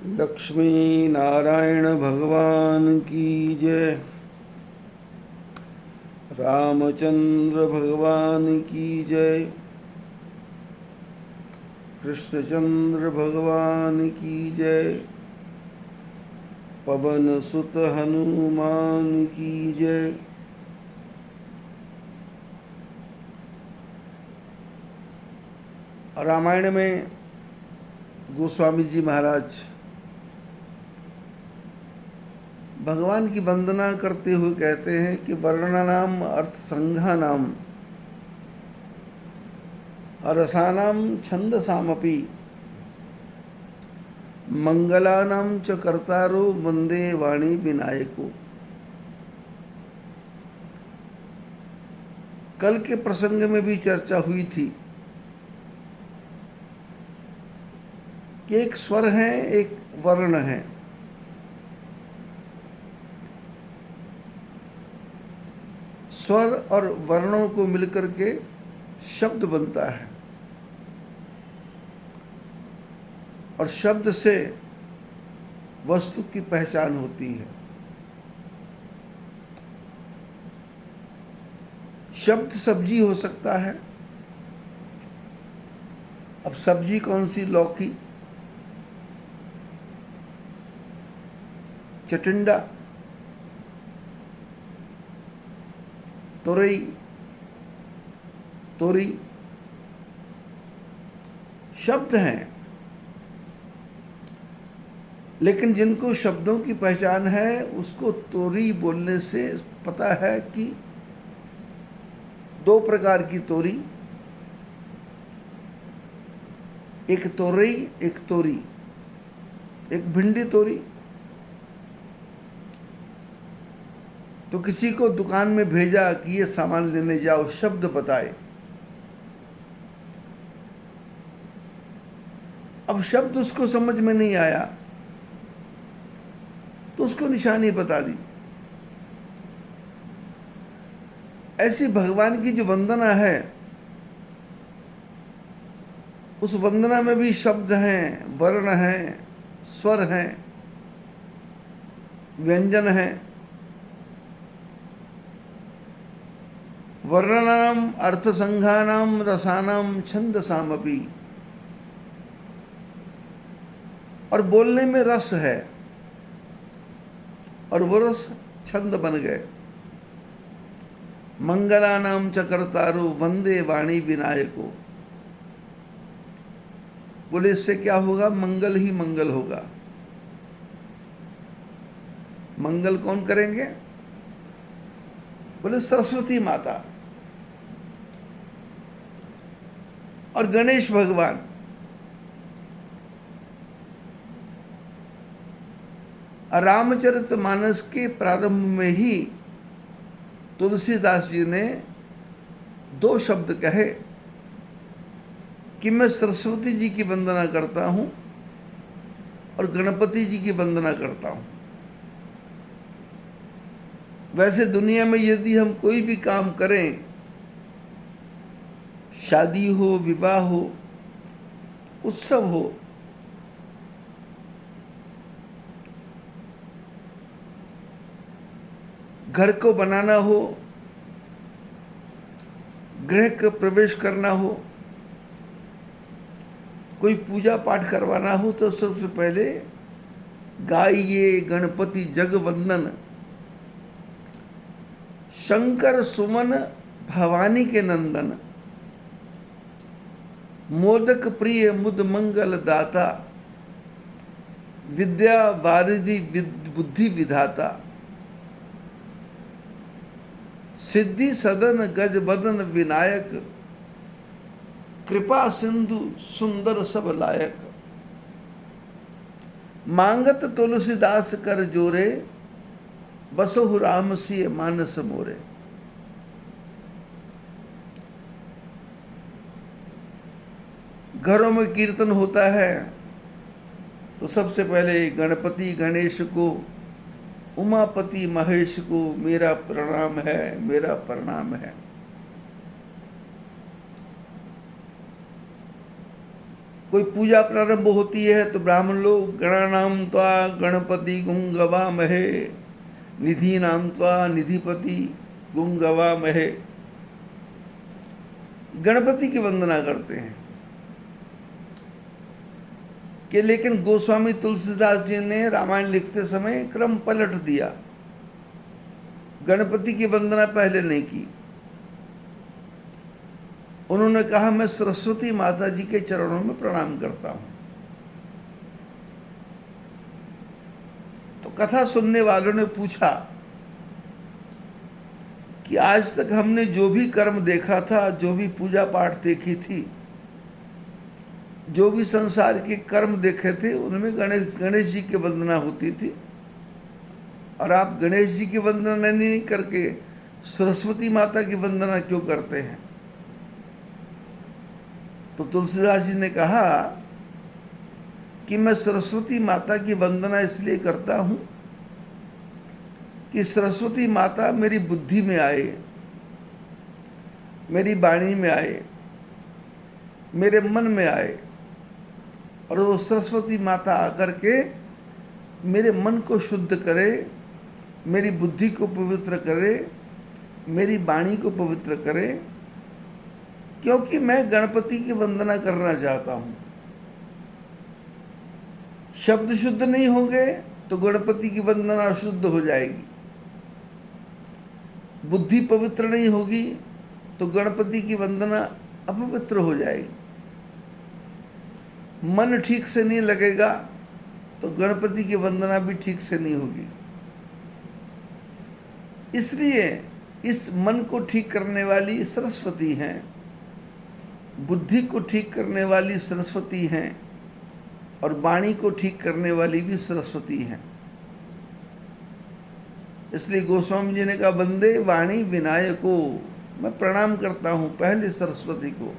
लक्ष्मी नारायण भगवान की जय। रामचंद्र भगवान की जय। कृष्णचंद्र भगवान की जय। पवन सुत हनुमान की जय। रामायण में गोस्वामी जी महाराज भगवान की वंदना करते हुए कहते हैं कि वर्णनाम अर्थ संघानाम रसानाम छंदसामपि मंगलानाम च कर्तारो वंदे वाणी विनायको। कल के प्रसंग में भी चर्चा हुई थी कि एक स्वर है, एक वर्ण है। स्वर और वर्णों को मिलकर के शब्द बनता है और शब्द से वस्तु की पहचान होती है। शब्द सब्जी हो सकता है। अब सब्जी कौन सी? लौकी, चटिंडा, तुरई, तोरी शब्द हैं। लेकिन जिनको शब्दों की पहचान है उसको तोरी बोलने से पता है कि दो प्रकार की तोरी, एक तोरई, एक तोरी, एक भिंडी तोरी। तो किसी को दुकान में भेजा कि ये सामान लेने जाओ, शब्द बताए। अब शब्द उसको समझ में नहीं आया तो उसको निशानी बता दी। ऐसी भगवान की जो वंदना है उस वंदना में भी शब्द हैं, वर्ण हैं, स्वर हैं, व्यंजन हैं। वर्णनाम अर्थसंघानाम रसानाम छंदसामपि। और बोलने में रस है और वो रस छंद बन गए। मंगलानाम च कर्तारो वंदे वाणी विनायको। बोले इससे क्या होगा? मंगल ही मंगल होगा। मंगल कौन करेंगे? बोले सरस्वती माता और गणेश भगवान। रामचरितमानस के प्रारंभ में ही तुलसीदास जी ने दो शब्द कहे कि मैं सरस्वती जी की वंदना करता हूं और गणपति जी की वंदना करता हूं। वैसे दुनिया में यदि हम कोई भी काम करें, शादी हो, विवाह हो, उत्सव हो, घर को बनाना हो, गृह का प्रवेश करना हो, कोई पूजा पाठ करवाना हो, तो सबसे पहले गाइए गणपति जगवंदन, शंकर सुमन भवानी के नंदन, मोदक प्रिय मुद मंगल दाता, विद्या वारिधि बुद्धि विधाता, सिद्धि सदन गज बदन विनायक, कृपा सिंधु सुंदर सब लायक, मांगत तुलसीदास कर जोरे, बसहु राम सिय मानस मोरे। घरों में कीर्तन होता है तो सबसे पहले गणपति गणेश को, उमापति महेश को मेरा प्रणाम है, मेरा प्रणाम है। कोई पूजा प्रारंभ होती है तो ब्राह्मण लोग गणानाम त्वा गणपति गुंगवामहे, निधि नाम त्वा निधिपति गुंगवामहे, गणपति की वंदना करते हैं। कि लेकिन गोस्वामी तुलसीदास जी ने रामायण लिखते समय क्रम पलट दिया, गणपति की वंदना पहले नहीं की। उन्होंने कहा मैं सरस्वती माता जी के चरणों में प्रणाम करता हूं। तो कथा सुनने वालों ने पूछा कि आज तक हमने जो भी कर्म देखा था, जो भी पूजा पाठ देखी थी, जो भी संसार के कर्म देखे थे, उनमें गणेश जी की वंदना होती थी, और आप गणेश जी की वंदना नहीं करके सरस्वती माता की वंदना क्यों करते हैं? तो तुलसीदास जी ने कहा कि मैं सरस्वती माता की वंदना इसलिए करता हूं कि सरस्वती माता मेरी बुद्धि में आए, मेरी वाणी में आए, मेरे मन में आए, और वो सरस्वती माता आकर के मेरे मन को शुद्ध करे, मेरी बुद्धि को पवित्र करे, मेरी वाणी को पवित्र करे, क्योंकि मैं गणपति की वंदना करना चाहता हूं। शब्द शुद्ध नहीं होंगे तो गणपति की वंदना अशुद्ध हो जाएगी, बुद्धि पवित्र नहीं होगी तो गणपति की वंदना अपवित्र हो जाएगी, मन ठीक से नहीं लगेगा तो गणपति की वंदना भी ठीक से नहीं होगी। इसलिए इस मन को ठीक करने वाली सरस्वती हैं, बुद्धि को ठीक करने वाली सरस्वती हैं, और वाणी को ठीक करने वाली भी सरस्वती हैं। इसलिए गोस्वामी जी ने कहा वंदे वाणी विनायको, मैं प्रणाम करता हूं पहले सरस्वती को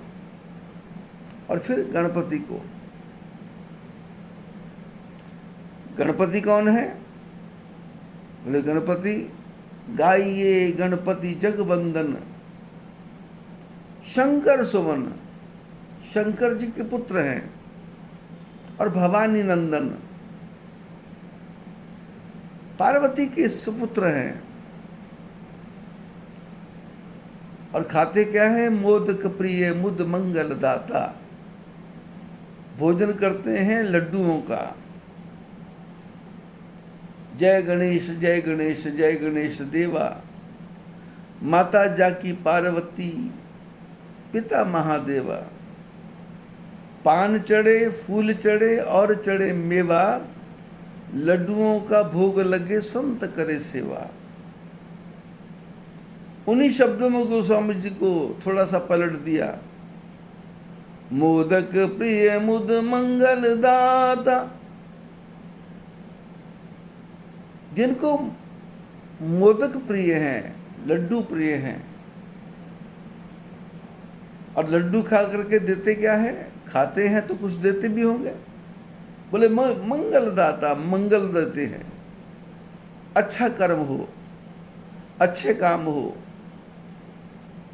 और फिर गणपति को। गणपति कौन है? बोले गणपति गाइए गणपति जगवंदन, शंकर सुवन, शंकर जी के पुत्र हैं, और भवानी नंदन, पार्वती के सुपुत्र हैं। और खाते क्या है? मोदक प्रिय मुद मंगल दाता, भोजन करते हैं लड्डुओं का। जय गणेश जय गणेश जय गणेश देवा, माता जाकी पार्वती पिता महादेवा। पान चढ़े, फूल चढ़े और चढ़े मेवा, लड्डुओं का भोग लगे संत करे सेवा। उन्हीं शब्दों में गोस्वामी जी को थोड़ा सा पलट दिया। मोदक प्रिय मुद मंगल दाता, जिनको मोदक प्रिय हैं, लड्डू प्रिय हैं, और लड्डू खा करके देते क्या है? खाते हैं तो कुछ देते भी होंगे। बोले मंगल दाता, मंगल देते हैं, अच्छा कर्म हो, अच्छे काम हो,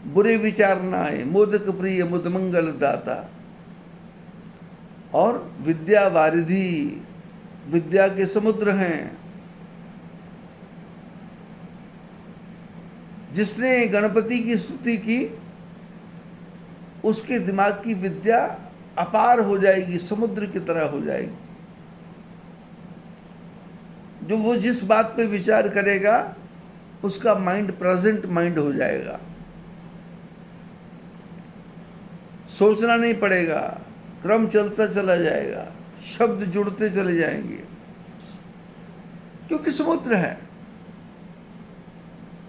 बुरे विचार ना आए। मोदक प्रिय मुद मंगल दाता। और विद्या वारिधि, विद्या के समुद्र हैं। जिसने गणपति की स्तुति की उसके दिमाग की विद्या अपार हो जाएगी, समुद्र की तरह हो जाएगी। जो वो जिस बात पे विचार करेगा उसका माइंड प्रेजेंट माइंड हो जाएगा, सोचना नहीं पड़ेगा, क्रम चलता चला जाएगा, शब्द जुड़ते चले जाएंगे, क्योंकि समुद्र है।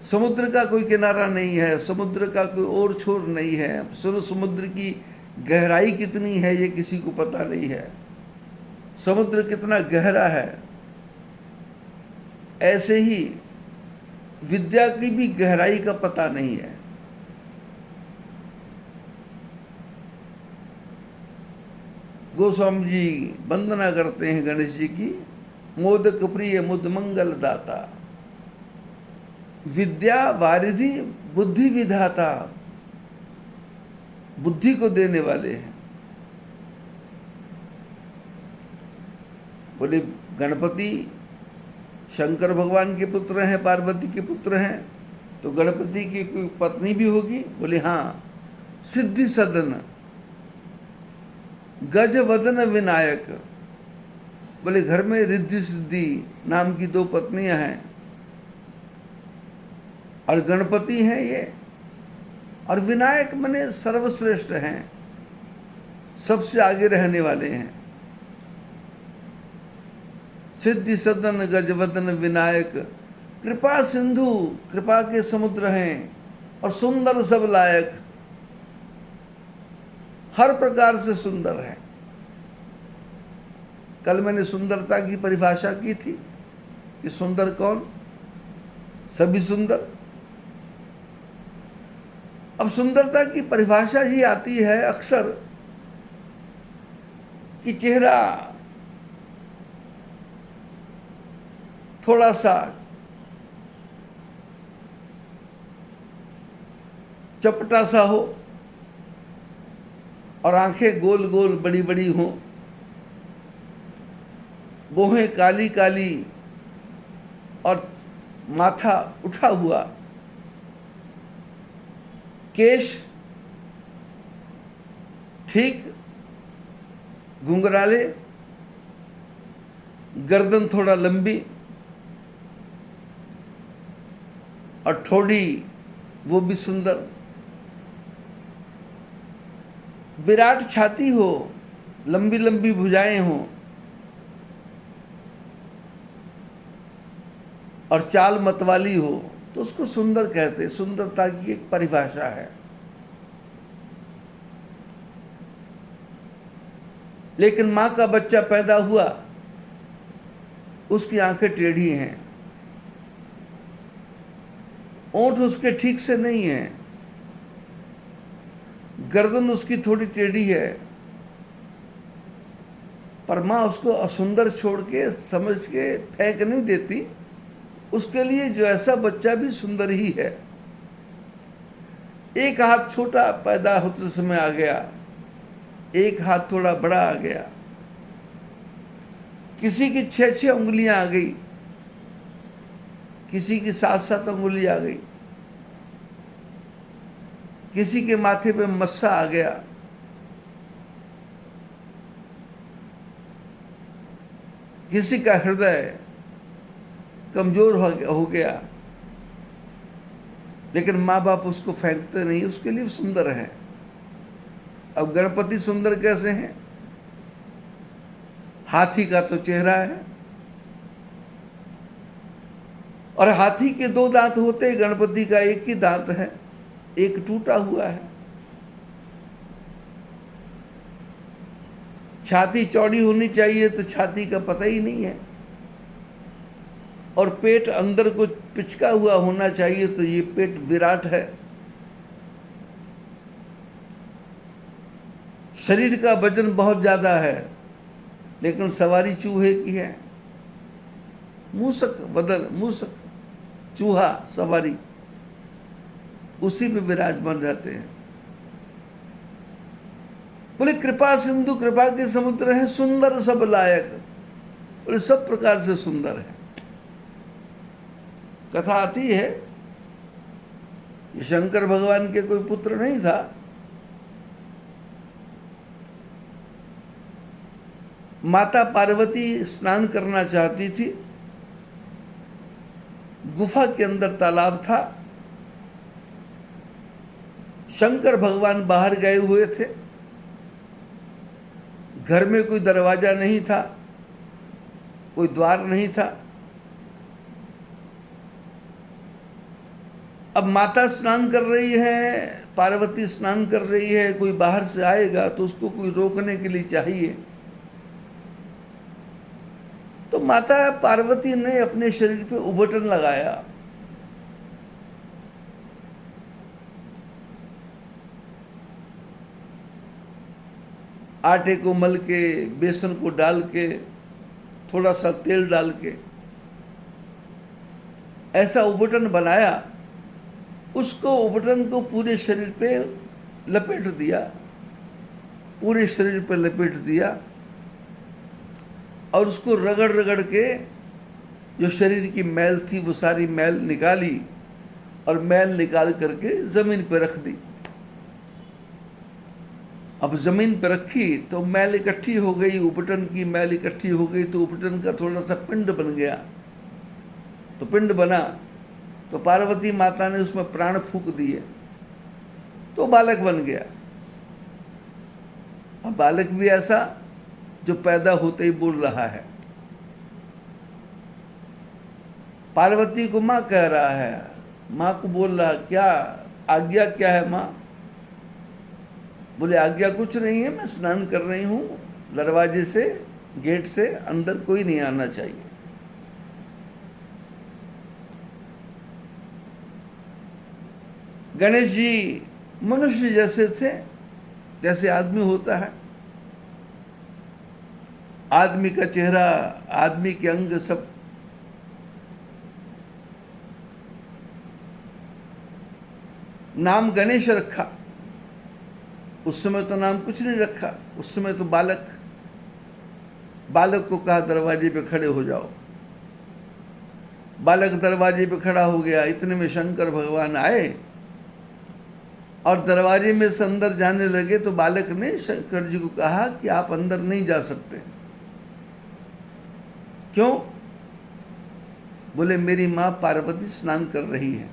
समुद्र का कोई किनारा नहीं है, समुद्र का कोई और छोर नहीं है। समुद्र की गहराई कितनी है ये किसी को पता नहीं है, समुद्र कितना गहरा है। ऐसे ही विद्या की भी गहराई का पता नहीं है। गोस्वामी जी वंदना करते हैं गणेश जी की। मोदक प्रिय मुद मंगल दाता, विद्या वारिधि बुद्धि विधाता, बुद्धि को देने वाले हैं। बोले गणपति शंकर भगवान के पुत्र हैं, पार्वती के पुत्र हैं, तो गणपति की कोई पत्नी भी होगी? बोले हाँ, सिद्धि सदन गज वदन विनायक। बोले घर में रिद्धि सिद्धि नाम की 2 पत्नियां हैं और गणपति हैं ये, और विनायक मने सर्वश्रेष्ठ हैं, सबसे आगे रहने वाले हैं। सिद्धि सदन गजवदन विनायक, कृपा सिंधु कृपा के समुद्र हैं, और सुंदर सब लायक, हर प्रकार से सुंदर है। कल मैंने सुंदरता की परिभाषा की थी कि सुंदर कौन? सभी सुंदर। अब सुंदरता की परिभाषा ये आती है अक्सर कि चेहरा थोड़ा सा चपटा सा हो और आंखें गोल गोल बड़ी बड़ी हों, बोहें काली काली और माथा उठा हुआ, केश ठीक घुंघराले, गर्दन थोड़ा लंबी और ठोड़ी वो भी सुंदर, विराट छाती हो, लंबी लंबी भुजाएं हों और चाल मतवाली हो, तो उसको सुंदर कहते। सुंदरता की एक परिभाषा है। लेकिन मां का बच्चा पैदा हुआ, उसकी आंखें टेढ़ी हैं, ओंठ उसके ठीक से नहीं है, गर्दन उसकी थोड़ी टेढ़ी है, पर मां उसको असुंदर छोड़ के समझ के फेंक नहीं देती। उसके लिए जो ऐसा बच्चा भी सुंदर ही है। एक हाथ छोटा पैदा होते समय आ गया, एक हाथ थोड़ा बड़ा आ गया, किसी की 6-6 उंगलियां आ गई, किसी की 7-7 उंगली आ गई, किसी के माथे पे मस्सा आ गया, किसी का हृदय कमजोर हो गया, लेकिन माँ बाप उसको फेंकते नहीं, उसके लिए सुंदर है। अब गणपति सुंदर कैसे हैं? हाथी का तो चेहरा है, और हाथी के 2 दांत होते, गणपति का एक ही दांत है, एक टूटा हुआ है। छाती चौड़ी होनी चाहिए तो छाती का पता ही नहीं है, और पेट अंदर को पिचका हुआ होना चाहिए तो ये पेट विराट है। शरीर का वजन बहुत ज्यादा है, लेकिन सवारी चूहे की है। मूसक वदन, मूसक चूहा सवारी, उसी में विराजमान रहते हैं। बोले कृपा सिंधु कृपा के समुद्र हैं, सुंदर सब लायक। बोले सब प्रकार से सुंदर है। कथा आती है ये शंकर भगवान के कोई पुत्र नहीं था, माता पार्वती स्नान करना चाहती थी, गुफा के अंदर तालाब था, शंकर भगवान बाहर गए हुए थे, घर में कोई दरवाजा नहीं था, कोई द्वार नहीं था। अब माता स्नान कर रही है, पार्वती स्नान कर रही है, कोई बाहर से आएगा तो उसको कोई रोकने के लिए चाहिए। तो माता पार्वती ने अपने शरीर पे उबटन लगाया, आटे को मल के, बेसन को डाल के, थोड़ा सा तेल डाल के ऐसा उबटन बनाया, उसको उबटन को पूरे शरीर पे लपेट दिया, पूरे शरीर पे लपेट दिया, और उसको रगड़ रगड़ के जो शरीर की मैल थी वो सारी मैल निकाली और मैल निकाल करके जमीन पर रख दी। अब जमीन पर रखी तो मैल इकट्ठी हो गई, उपटन की मैल इकट्ठी हो गई, तो उपटन का थोड़ा सा पिंड बन गया। तो पिंड बना तो पार्वती माता ने उसमें प्राण फूंक दिए तो बालक बन गया। अब बालक भी ऐसा जो पैदा होते ही बोल रहा है। पार्वती को माँ कह रहा है, माँ को बोल रहा, क्या आज्ञा क्या है माँ? बोले आज्ञा कुछ नहीं है, मैं स्नान कर रही हूँ दरवाजे से, गेट से, अंदर कोई नहीं आना चाहिए। गणेश जी मनुष्य जैसे थे, जैसे आदमी होता है। आदमी का चेहरा, आदमी के अंग सब। नाम गणेश रखा। उस समय तो नाम कुछ नहीं रखा, उस समय तो बालक को कहा दरवाजे पे खड़े हो जाओ। बालक दरवाजे पे खड़ा हो गया। इतने में शंकर भगवान आए और दरवाजे में से अंदर जाने लगे तो बालक ने शंकर जी को कहा कि आप अंदर नहीं जा सकते। क्यों? बोले मेरी मां पार्वती स्नान कर रही है।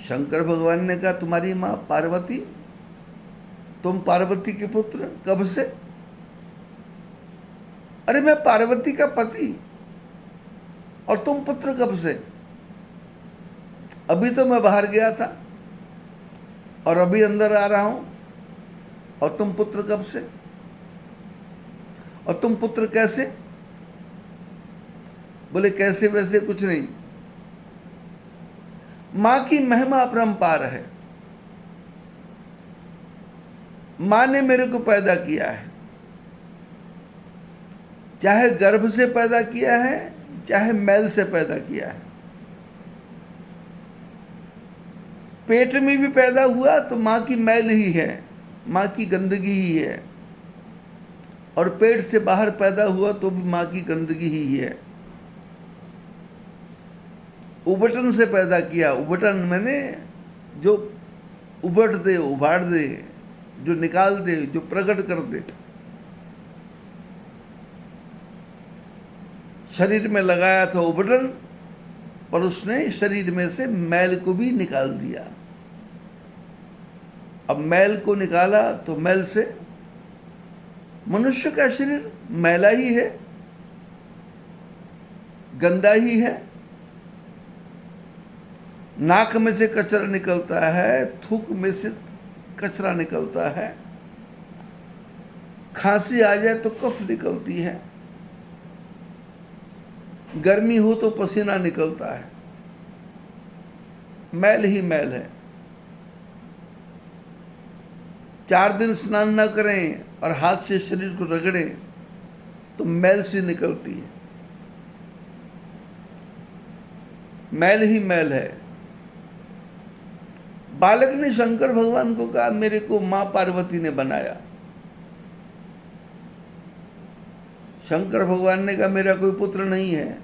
शंकर भगवान ने कहा तुम्हारी मां पार्वती? तुम पार्वती के पुत्र कब से? अरे मैं पार्वती का पति, और तुम पुत्र कब से? अभी तो मैं बाहर गया था और अभी अंदर आ रहा हूं, और तुम पुत्र कब से? और तुम पुत्र कैसे? बोले कैसे वैसे कुछ नहीं, मां की महिमा अपरंपार है। मां ने मेरे को पैदा किया है, चाहे गर्भ से पैदा किया है, चाहे मैल से पैदा किया है। पेट में भी पैदा हुआ तो मां की मैल ही है, मां की गंदगी ही है, और पेट से बाहर पैदा हुआ तो भी मां की गंदगी ही है। उबटन से पैदा किया, उबटन मैंने जो उबट दे, उभाड़ दे, जो निकाल दे, जो प्रकट कर दे। शरीर में लगाया था उबटन, पर उसने शरीर में से मैल को भी निकाल दिया। अब मैल को निकाला तो मैल से मनुष्य का शरीर मैला ही है, गंदा ही है। नाक में से कचरा निकलता है, थूक में से कचरा निकलता है, खांसी आ जाए तो कफ निकलती है, गर्मी हो तो पसीना निकलता है। मैल ही मैल है। 4 दिन स्नान न करें और हाथ से शरीर को रगड़ें तो मैल सी निकलती है। मैल ही मैल है। बालक ने शंकर भगवान को कहा मेरे को मां पार्वती ने बनाया। शंकर भगवान ने कहा मेरा कोई पुत्र नहीं है।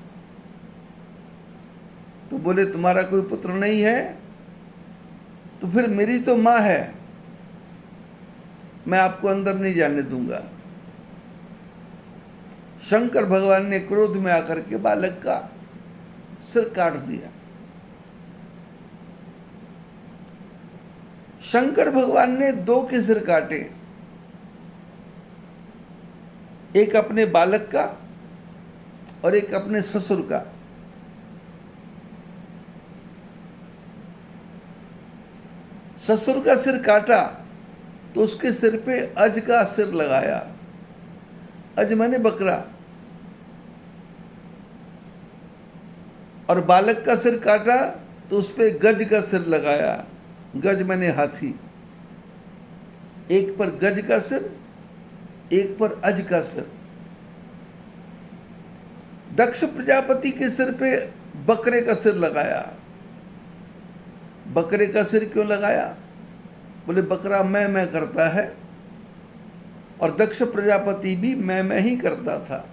तो बोले तुम्हारा कोई पुत्र नहीं है तो फिर मेरी तो मां है, मैं आपको अंदर नहीं जाने दूंगा। शंकर भगवान ने क्रोध में आकर के बालक का सिर काट दिया। शंकर भगवान ने 2 के सिर काटे, एक अपने बालक का और एक अपने ससुर का। ससुर का सिर काटा तो उसके सिर पे अज का सिर लगाया। अज माने बकरा। और बालक का सिर काटा तो उस पे गज का सिर लगाया। गज माने हाथी। एक पर गज का सिर, एक पर अज का सिर। दक्ष प्रजापति के सिर पे बकरे का सिर लगाया। बकरे का सिर क्यों लगाया? बोले बकरा मैं करता है, और दक्ष प्रजापति भी मैं ही करता था।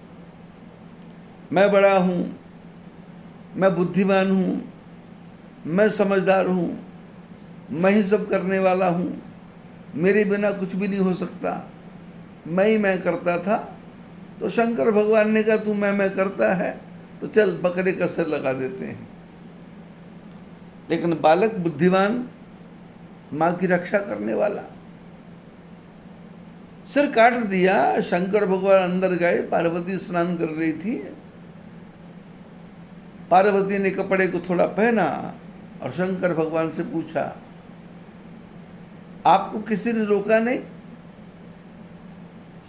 मैं बड़ा हूँ, मैं बुद्धिमान हूँ, मैं समझदार हूँ, मैं ही सब करने वाला हूँ, मेरे बिना कुछ भी नहीं हो सकता, मैं करता था। तो शंकर भगवान ने कहा तू मैं करता है तो चल बकरे का सिर लगा देते हैं। लेकिन बालक बुद्धिमान, माँ की रक्षा करने वाला, सिर काट दिया। शंकर भगवान अंदर गए, पार्वती स्नान कर रही थी। पार्वती ने कपड़े को थोड़ा पहना और शंकर भगवान से पूछा, आपको किसी ने रोका नहीं?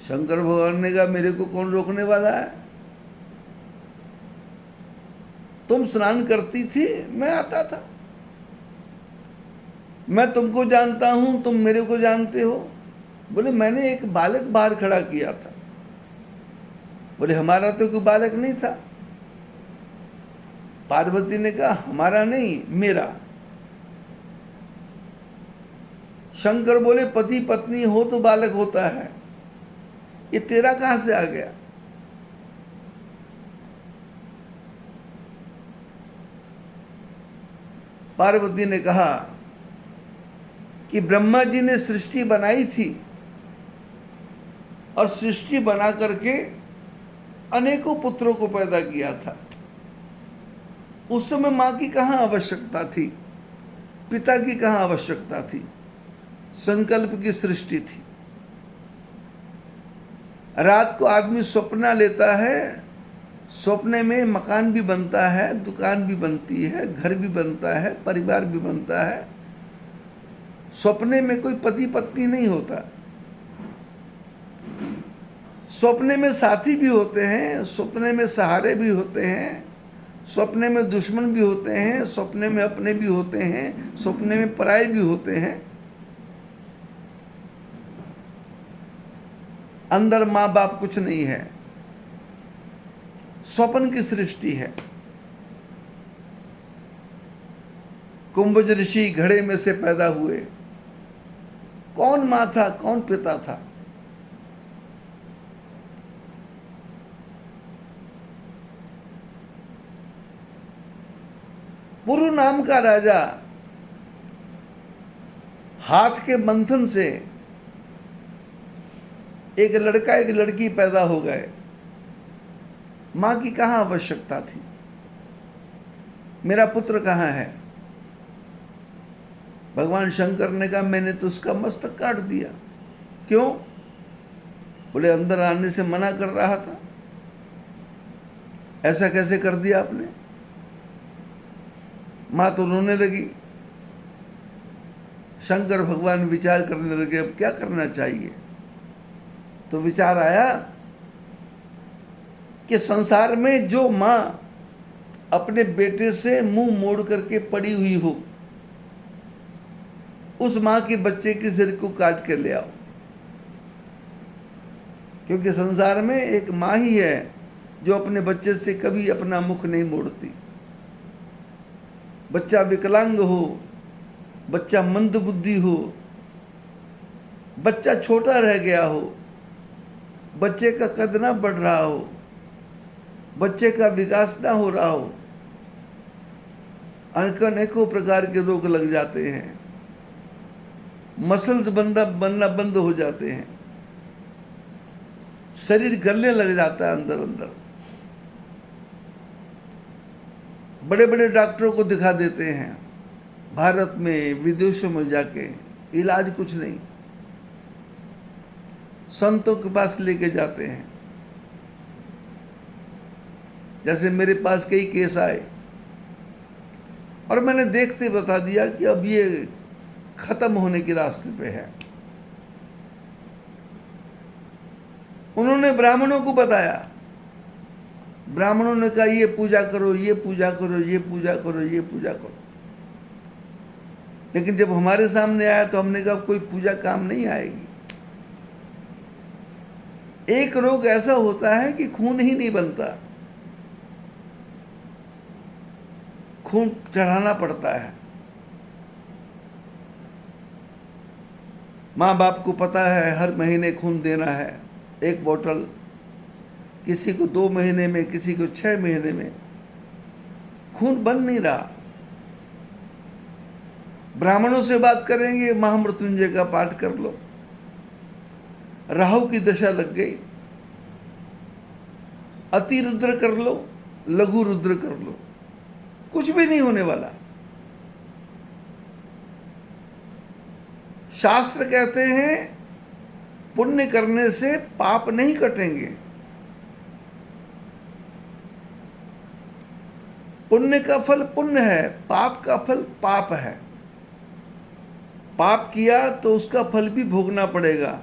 शंकर भगवान ने कहा मेरे को कौन रोकने वाला है, तुम स्नान करती थी, मैं आता था। मैं तुमको जानता हूं, तुम मेरे को जानते हो। बोले मैंने एक बालक बाहर खड़ा किया था। बोले हमारा तो कोई बालक नहीं था। पार्वती ने कहा हमारा नहीं, मेरा। शंकर बोले पति पत्नी हो तो बालक होता है, ये तेरा कहां से आ गया? पार्वती ने कहा कि ब्रह्मा जी ने सृष्टि बनाई थी और सृष्टि बना करके अनेकों पुत्रों को पैदा किया था। उस समय मां की कहां आवश्यकता थी, पिता की कहां आवश्यकता थी? संकल्प की सृष्टि थी। रात को आदमी सपना लेता है, सपने में मकान भी बनता है, दुकान भी बनती है, घर भी बनता है, परिवार भी बनता है। सपने में कोई पति पत्नी नहीं होता। सपने में साथी भी होते हैं, सपने में सहारे भी होते हैं, सपने में दुश्मन भी होते हैं, सपने में अपने भी होते हैं, सपने में पराये भी होते हैं। अंदर माँ बाप कुछ नहीं है, स्वप्न की सृष्टि है। कुंभज ऋषि घड़े में से पैदा हुए। कौन माँ था, कौन पिता था? पुरु नाम का राजा हाथ के मंथन से एक लड़का एक लड़की पैदा हो गए। मां की कहां आवश्यकता थी? मेरा पुत्र कहां है? भगवान शंकर ने कहा मैंने तो उसका मस्तक काट दिया। क्यों? बोले अंदर आने से मना कर रहा था। ऐसा कैसे कर दिया आपने? मां तो रोने लगी। शंकर भगवान विचार करने लगे अब क्या करना चाहिए। तो विचार आया कि संसार में जो मां अपने बेटे से मुंह मोड़ करके पड़ी हुई हो, उस मां के बच्चे के सिर को काट के ले आओ। क्योंकि संसार में एक मां ही है जो अपने बच्चे से कभी अपना मुख नहीं मोड़ती। बच्चा विकलांग हो, बच्चा मंदबुद्धि हो, बच्चा छोटा रह गया हो, बच्चे का कद ना बढ़ रहा हो, बच्चे का विकास ना हो रहा हो, अनेकों प्रकार के रोग लग जाते हैं, मसल्स बनना बंद हो जाते हैं, शरीर गलने लग जाता है अंदर अंदर। बड़े बड़े डॉक्टरों को दिखा देते हैं, भारत में विदेशों में जाके इलाज कुछ नहीं, संतों के पास लेके जाते हैं। जैसे मेरे पास कई केस आए और मैंने देखते बता दिया कि अब ये खत्म होने के रास्ते पे है। उन्होंने ब्राह्मणों को बताया, ब्राह्मणों ने कहा ये पूजा करो, ये पूजा करो, ये पूजा करो, ये पूजा करो। लेकिन जब हमारे सामने आया तो हमने कहा कोई पूजा काम नहीं आएगी। एक रोग ऐसा होता है कि खून ही नहीं बनता, खून चढ़ाना पड़ता है। माँ बाप को पता है हर महीने खून देना है, 1 बोतल, किसी को 2 महीने में, किसी को 6 महीने में। खून बन नहीं रहा। ब्राह्मणों से बात करेंगे, महामृत्युंजय का पाठ कर लो। राहु की दशा लग गई, अति रुद्र कर लो, लघु रुद्र कर लो, कुछ भी नहीं होने वाला। शास्त्र कहते हैं पुण्य करने से पाप नहीं कटेंगे। पुण्य का फल पुण्य है, पाप का फल पाप है। पाप किया तो उसका फल भी भोगना पड़ेगा,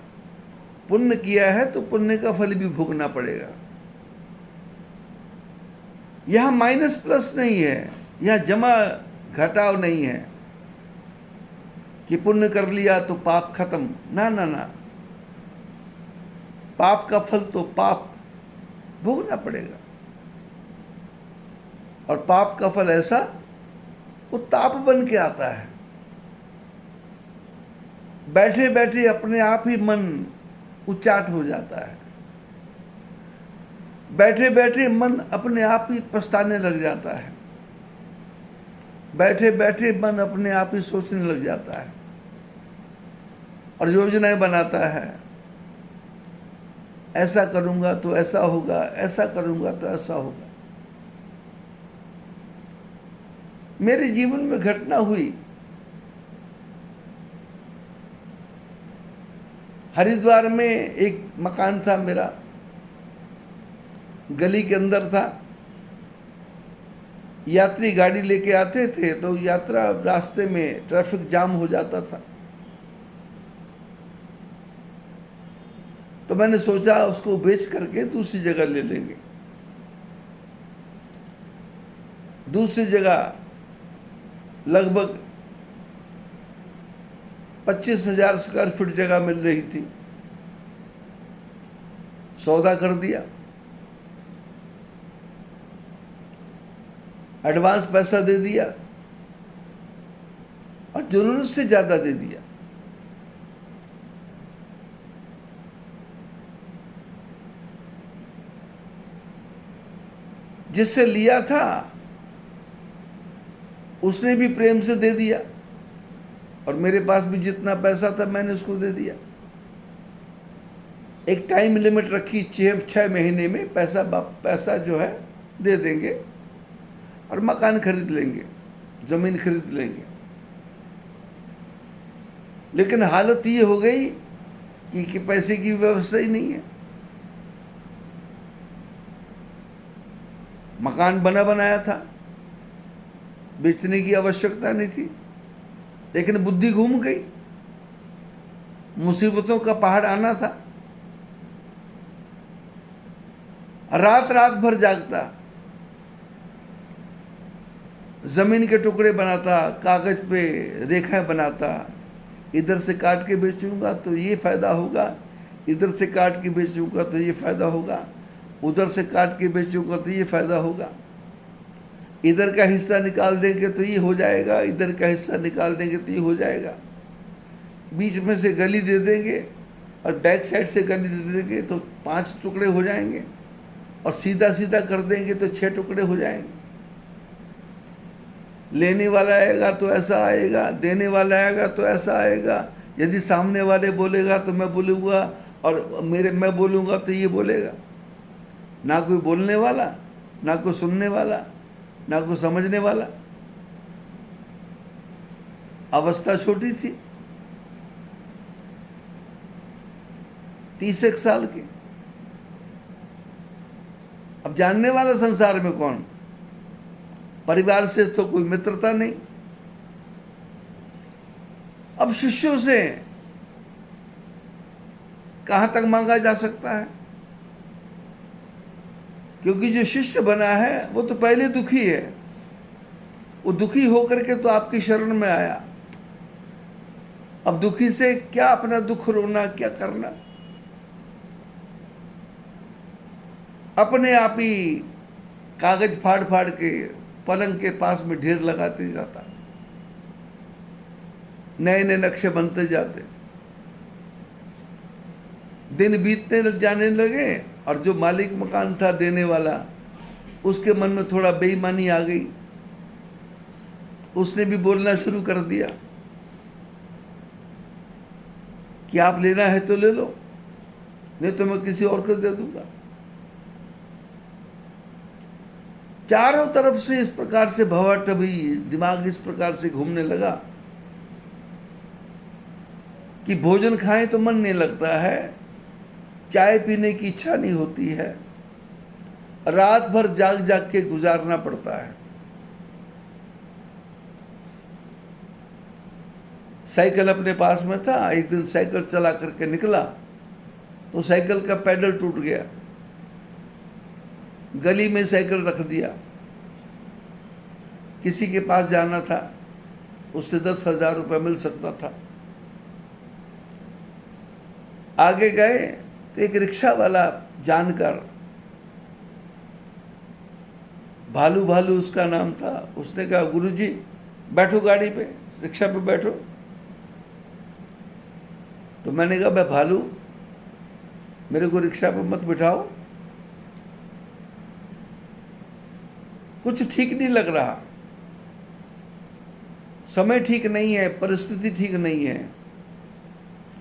पुण्य किया है तो पुण्य का फल भी भोगना पड़ेगा। यहां माइनस प्लस नहीं है, यहां जमा घटाव नहीं है कि पुण्य कर लिया तो पाप खत्म। ना ना ना, पाप का फल तो पाप भोगना पड़ेगा। और पाप का फल ऐसा, वो ताप बन के आता है। बैठे बैठे अपने आप ही मन उचाट हो जाता है, बैठे बैठे मन अपने आप ही पछताने लग जाता है, बैठे बैठे मन अपने आप ही सोचने लग जाता है और योजनाएं बनाता है। ऐसा करूंगा तो ऐसा होगा, ऐसा करूंगा तो ऐसा होगा। मेरे जीवन में घटना हुई, हरिद्वार में एक मकान था मेरा, गली के अंदर था। यात्री गाड़ी लेके आते थे तो यात्रा रास्ते में ट्रैफिक जाम हो जाता था। तो मैंने सोचा उसको बेच करके दूसरी जगह ले लेंगे। दूसरी जगह लगभग 25,000 स्क्वायर फीट जगह मिल रही थी। सौदा कर दिया, एडवांस पैसा दे दिया और जरूरत से ज्यादा दे दिया। जिससे लिया था उसने भी प्रेम से दे दिया और मेरे पास भी जितना पैसा था मैंने उसको दे दिया। एक टाइम लिमिट रखी, 6 महीने में पैसा जो है दे देंगे और मकान खरीद लेंगे, जमीन खरीद लेंगे। लेकिन हालत ये हो गई कि पैसे की व्यवस्था ही नहीं है। मकान बना बनाया था, बेचने की आवश्यकता नहीं थी, लेकिन बुद्धि घूम गई। मुसीबतों का पहाड़ आना था। रात रात भर जागता, जमीन के टुकड़े बनाता, कागज पे रेखाएं बनाता। इधर से काट के बेचूंगा तो ये फायदा होगा, इधर से काट के बेचूंगा तो ये फायदा होगा, उधर से काट के बेचूंगा तो ये फायदा होगा। इधर का हिस्सा निकाल देंगे तो ये हो जाएगा, इधर का हिस्सा निकाल देंगे तो ये हो जाएगा। बीच में से गली दे देंगे और बैक साइड से गली दे देंगे तो 5 टुकड़े हो जाएंगे, और सीधा सीधा कर देंगे तो 6 टुकड़े हो जाएंगे। लेने वाला आएगा तो ऐसा आएगा, देने वाला आएगा तो ऐसा आएगा। यदि सामने वाले बोलेगा तो मैं बोलूँगा, और मैं बोलूँगा तो ये बोलेगा। ना कोई बोलने वाला, ना कोई सुनने वाला, ना कोई समझने वाला। अवस्था छोटी थी, 30 साल की। अब जानने वाला संसार में कौन? परिवार से तो कोई मित्रता नहीं। अब शिष्यों से कहां तक मांगा जा सकता है? क्योंकि जो शिष्य बना है वो तो पहले दुखी है। वो दुखी होकर के तो आपकी शरण में आया। अब दुखी से क्या अपना दुख रोना, क्या करना? अपने आप ही कागज फाड़ फाड़ के पलंग के पास में ढेर लगाते जाता, नए नए नक्शे बनते जाते। दिन बीतने जाने लगे और जो मालिक मकान था देने वाला, उसके मन में थोड़ा बेईमानी आ गई। उसने भी बोलना शुरू कर दिया कि आप लेना है तो ले लो, नहीं तो मैं किसी और को दे दूंगा। चारों तरफ से इस प्रकार से भवाटभी, दिमाग इस प्रकार से घूमने लगा कि भोजन खाएं तो मन नहीं लगता है, चाय पीने की इच्छा नहीं होती है, रात भर जाग जाग के गुजारना पड़ता है। साइकिल अपने पास में था। एक दिन साइकिल चला करके निकला तो साइकिल का पैडल टूट गया, गली में साइकिल रख दिया। किसी के पास जाना था, उससे 10,000 रुपये मिल सकता था। आगे गए तो एक रिक्शा वाला जानकर, भालू भालू उसका नाम था, उसने कहा गुरुजी बैठो गाड़ी पे, रिक्शा पे बैठो। तो मैंने कहा भाई भालू, मेरे को रिक्शा पे मत बिठाओ, कुछ ठीक नहीं लग रहा, समय ठीक नहीं है, परिस्थिति ठीक नहीं है।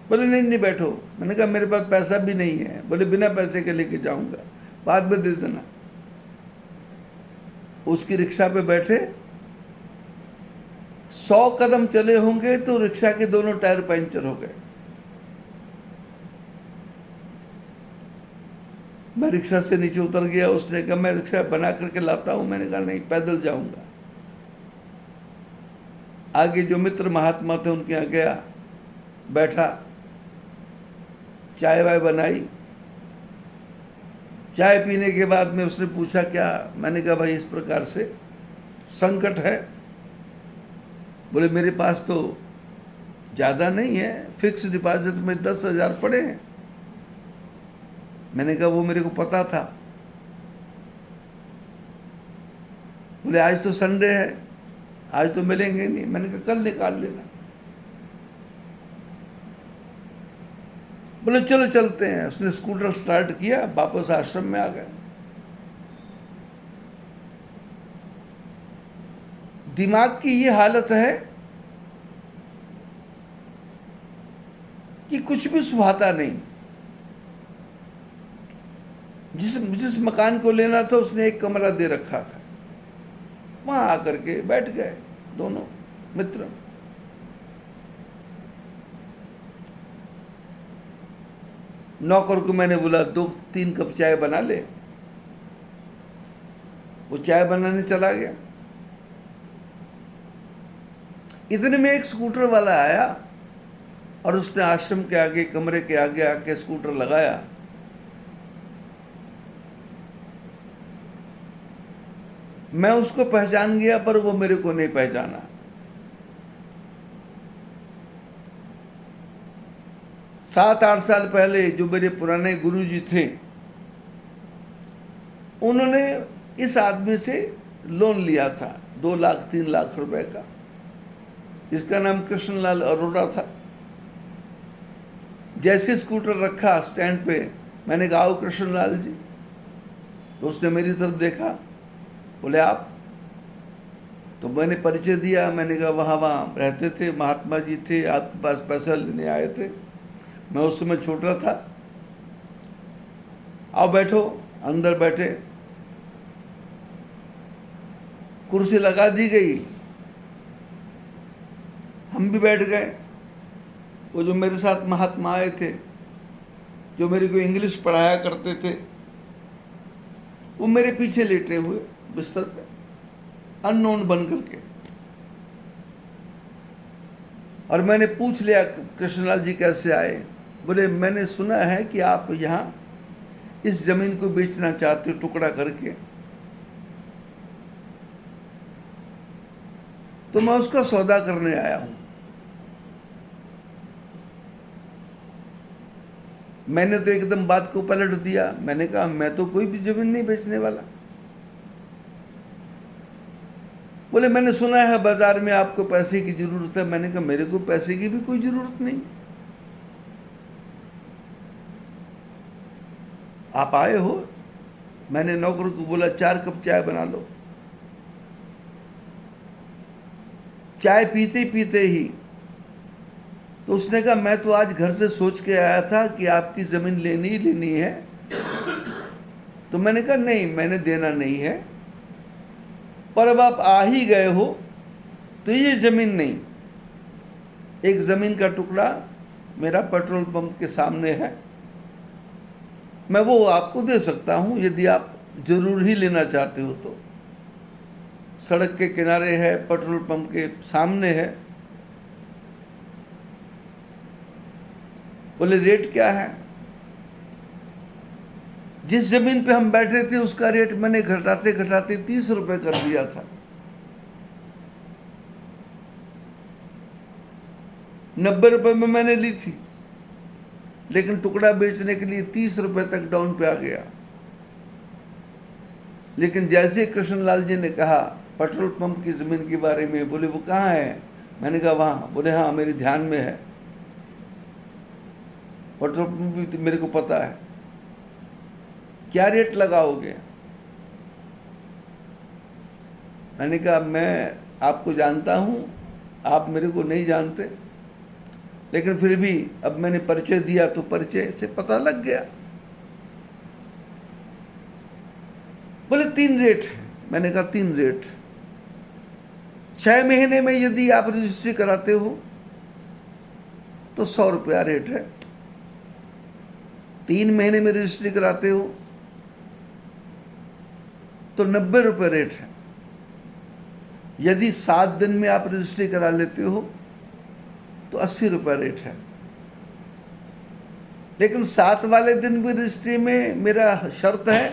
बोले नहीं नहीं बैठो। मैंने कहा मेरे पास पैसा भी नहीं है। बोले बिना पैसे के लेके जाऊंगा, बाद में दे देना। उसकी रिक्शा पे बैठे, 100 कदम चले होंगे तो रिक्शा के दोनों टायर पंचर हो गए। मैं रिक्शा से नीचे उतर गया। उसने कहा मैं रिक्शा बना करके लाता हूं। मैंने कहा नहीं, पैदल जाऊंगा। आगे जो मित्र महात्मा थे उनके यहाँ गया, बैठा, चाय वाय बनाई। चाय पीने के बाद में उसने पूछा क्या? मैंने कहा भाई इस प्रकार से संकट है। बोले मेरे पास तो ज़्यादा नहीं है, फिक्स डिपॉजिट में 10,000 पड़े हैं। मैंने कहा वो मेरे को पता था। बोले आज तो संडे है, आज तो मिलेंगे नहीं। मैंने कहा कल निकाल लेना। बोले चलो चलते हैं। उसने स्कूटर स्टार्ट किया, वापस आश्रम में आ गए। दिमाग की ये हालत है कि कुछ भी सुहाता नहीं। जिस मकान को लेना था उसने एक कमरा दे रखा था, वहां आकर के बैठ गए दोनों मित्र। नौकर को मैंने बोला 2-3 कप चाय बना ले। वो चाय बनाने चला गया। इतने में एक स्कूटर वाला आया और उसने आश्रम के आगे, कमरे के आगे आके स्कूटर लगाया। मैं उसको पहचान गया पर वो मेरे को नहीं पहचाना। सात 8 साल पहले जो मेरे पुराने गुरुजी थे, उन्होंने इस आदमी से लोन लिया था 2 लाख 3 लाख रुपए का। इसका नाम कृष्णलाल अरोड़ा था। जैसे स्कूटर रखा स्टैंड पे, मैंने कहा आओ कृष्णलाल जी। तो उसने मेरी तरफ देखा, बोले आप? तो मैंने परिचय दिया। मैंने कहा वहाँ रहते थे, महात्मा जी थे, आपके पास पैसा लेने आए थे। मैं उस समय छोटा था। आओ बैठो। अंदर बैठे, कुर्सी लगा दी गई, हम भी बैठ गए। वो जो मेरे साथ महात्मा आए थे, जो मेरे को इंग्लिश पढ़ाया करते थे, वो मेरे पीछे लेटे हुए बिस्तर पे, अननोन बन करके। और मैंने पूछ लिया कृष्णलाल जी कैसे आए? बोले मैंने सुना है कि आप यहाँ इस जमीन को बेचना चाहते हो टुकड़ा करके, तो मैं उसका सौदा करने आया हूं। मैंने तो एकदम बात को पलट दिया। मैंने कहा मैं तो कोई भी जमीन नहीं बेचने वाला। बोले मैंने सुना है बाजार में आपको पैसे की जरूरत है। मैंने कहा मेरे को पैसे की भी कोई जरूरत नहीं। आप आए हो, मैंने नौकर को बोला 4 कप चाय बना लो। चाय पीते पीते ही तो उसने कहा मैं तो आज घर से सोच के आया था कि आपकी ज़मीन लेनी ही लेनी है। तो मैंने कहा नहीं, मैंने देना नहीं है, पर अब आप आ ही गए हो तो ये ज़मीन नहीं, एक ज़मीन का टुकड़ा मेरा पेट्रोल पंप के सामने है, मैं वो आपको दे सकता हूँ यदि आप ज़रूर ही लेना चाहते हो तो। सड़क के किनारे है, पेट्रोल पंप के सामने है। बोले रेट क्या है? जिस जमीन पे हम बैठे थे उसका रेट मैंने घटाते घटाते 30 रुपए कर दिया था। 90 रुपए में मैंने ली थी, लेकिन टुकड़ा बेचने के लिए 30 रुपए तक डाउन पे आ गया। लेकिन जैसे कृष्णलाल जी ने कहा पेट्रोल पंप की ज़मीन के बारे में, बोले वो कहाँ है? मैंने कहा वहाँ। बोले हाँ, मेरे ध्यान में है, पेट्रोल पंप भी मेरे को पता है। क्या रेट लगाओगे? मैंने कहा मैं आपको जानता हूँ, आप मेरे को नहीं जानते, लेकिन फिर भी अब मैंने परिचय दिया तो परिचय से पता लग गया। बोले 3 रेट है। मैंने कहा 3 रेट। 6 महीने में यदि आप रजिस्ट्री कराते हो तो 100 रुपया रेट है। 3 महीने में रजिस्ट्री कराते हो तो 90 रुपये रेट है। यदि 7 दिन में आप रजिस्ट्री करा लेते हो तो 80 रुपये रेट है। लेकिन 7 वाले दिन भी रजिस्ट्री में मेरा शर्त है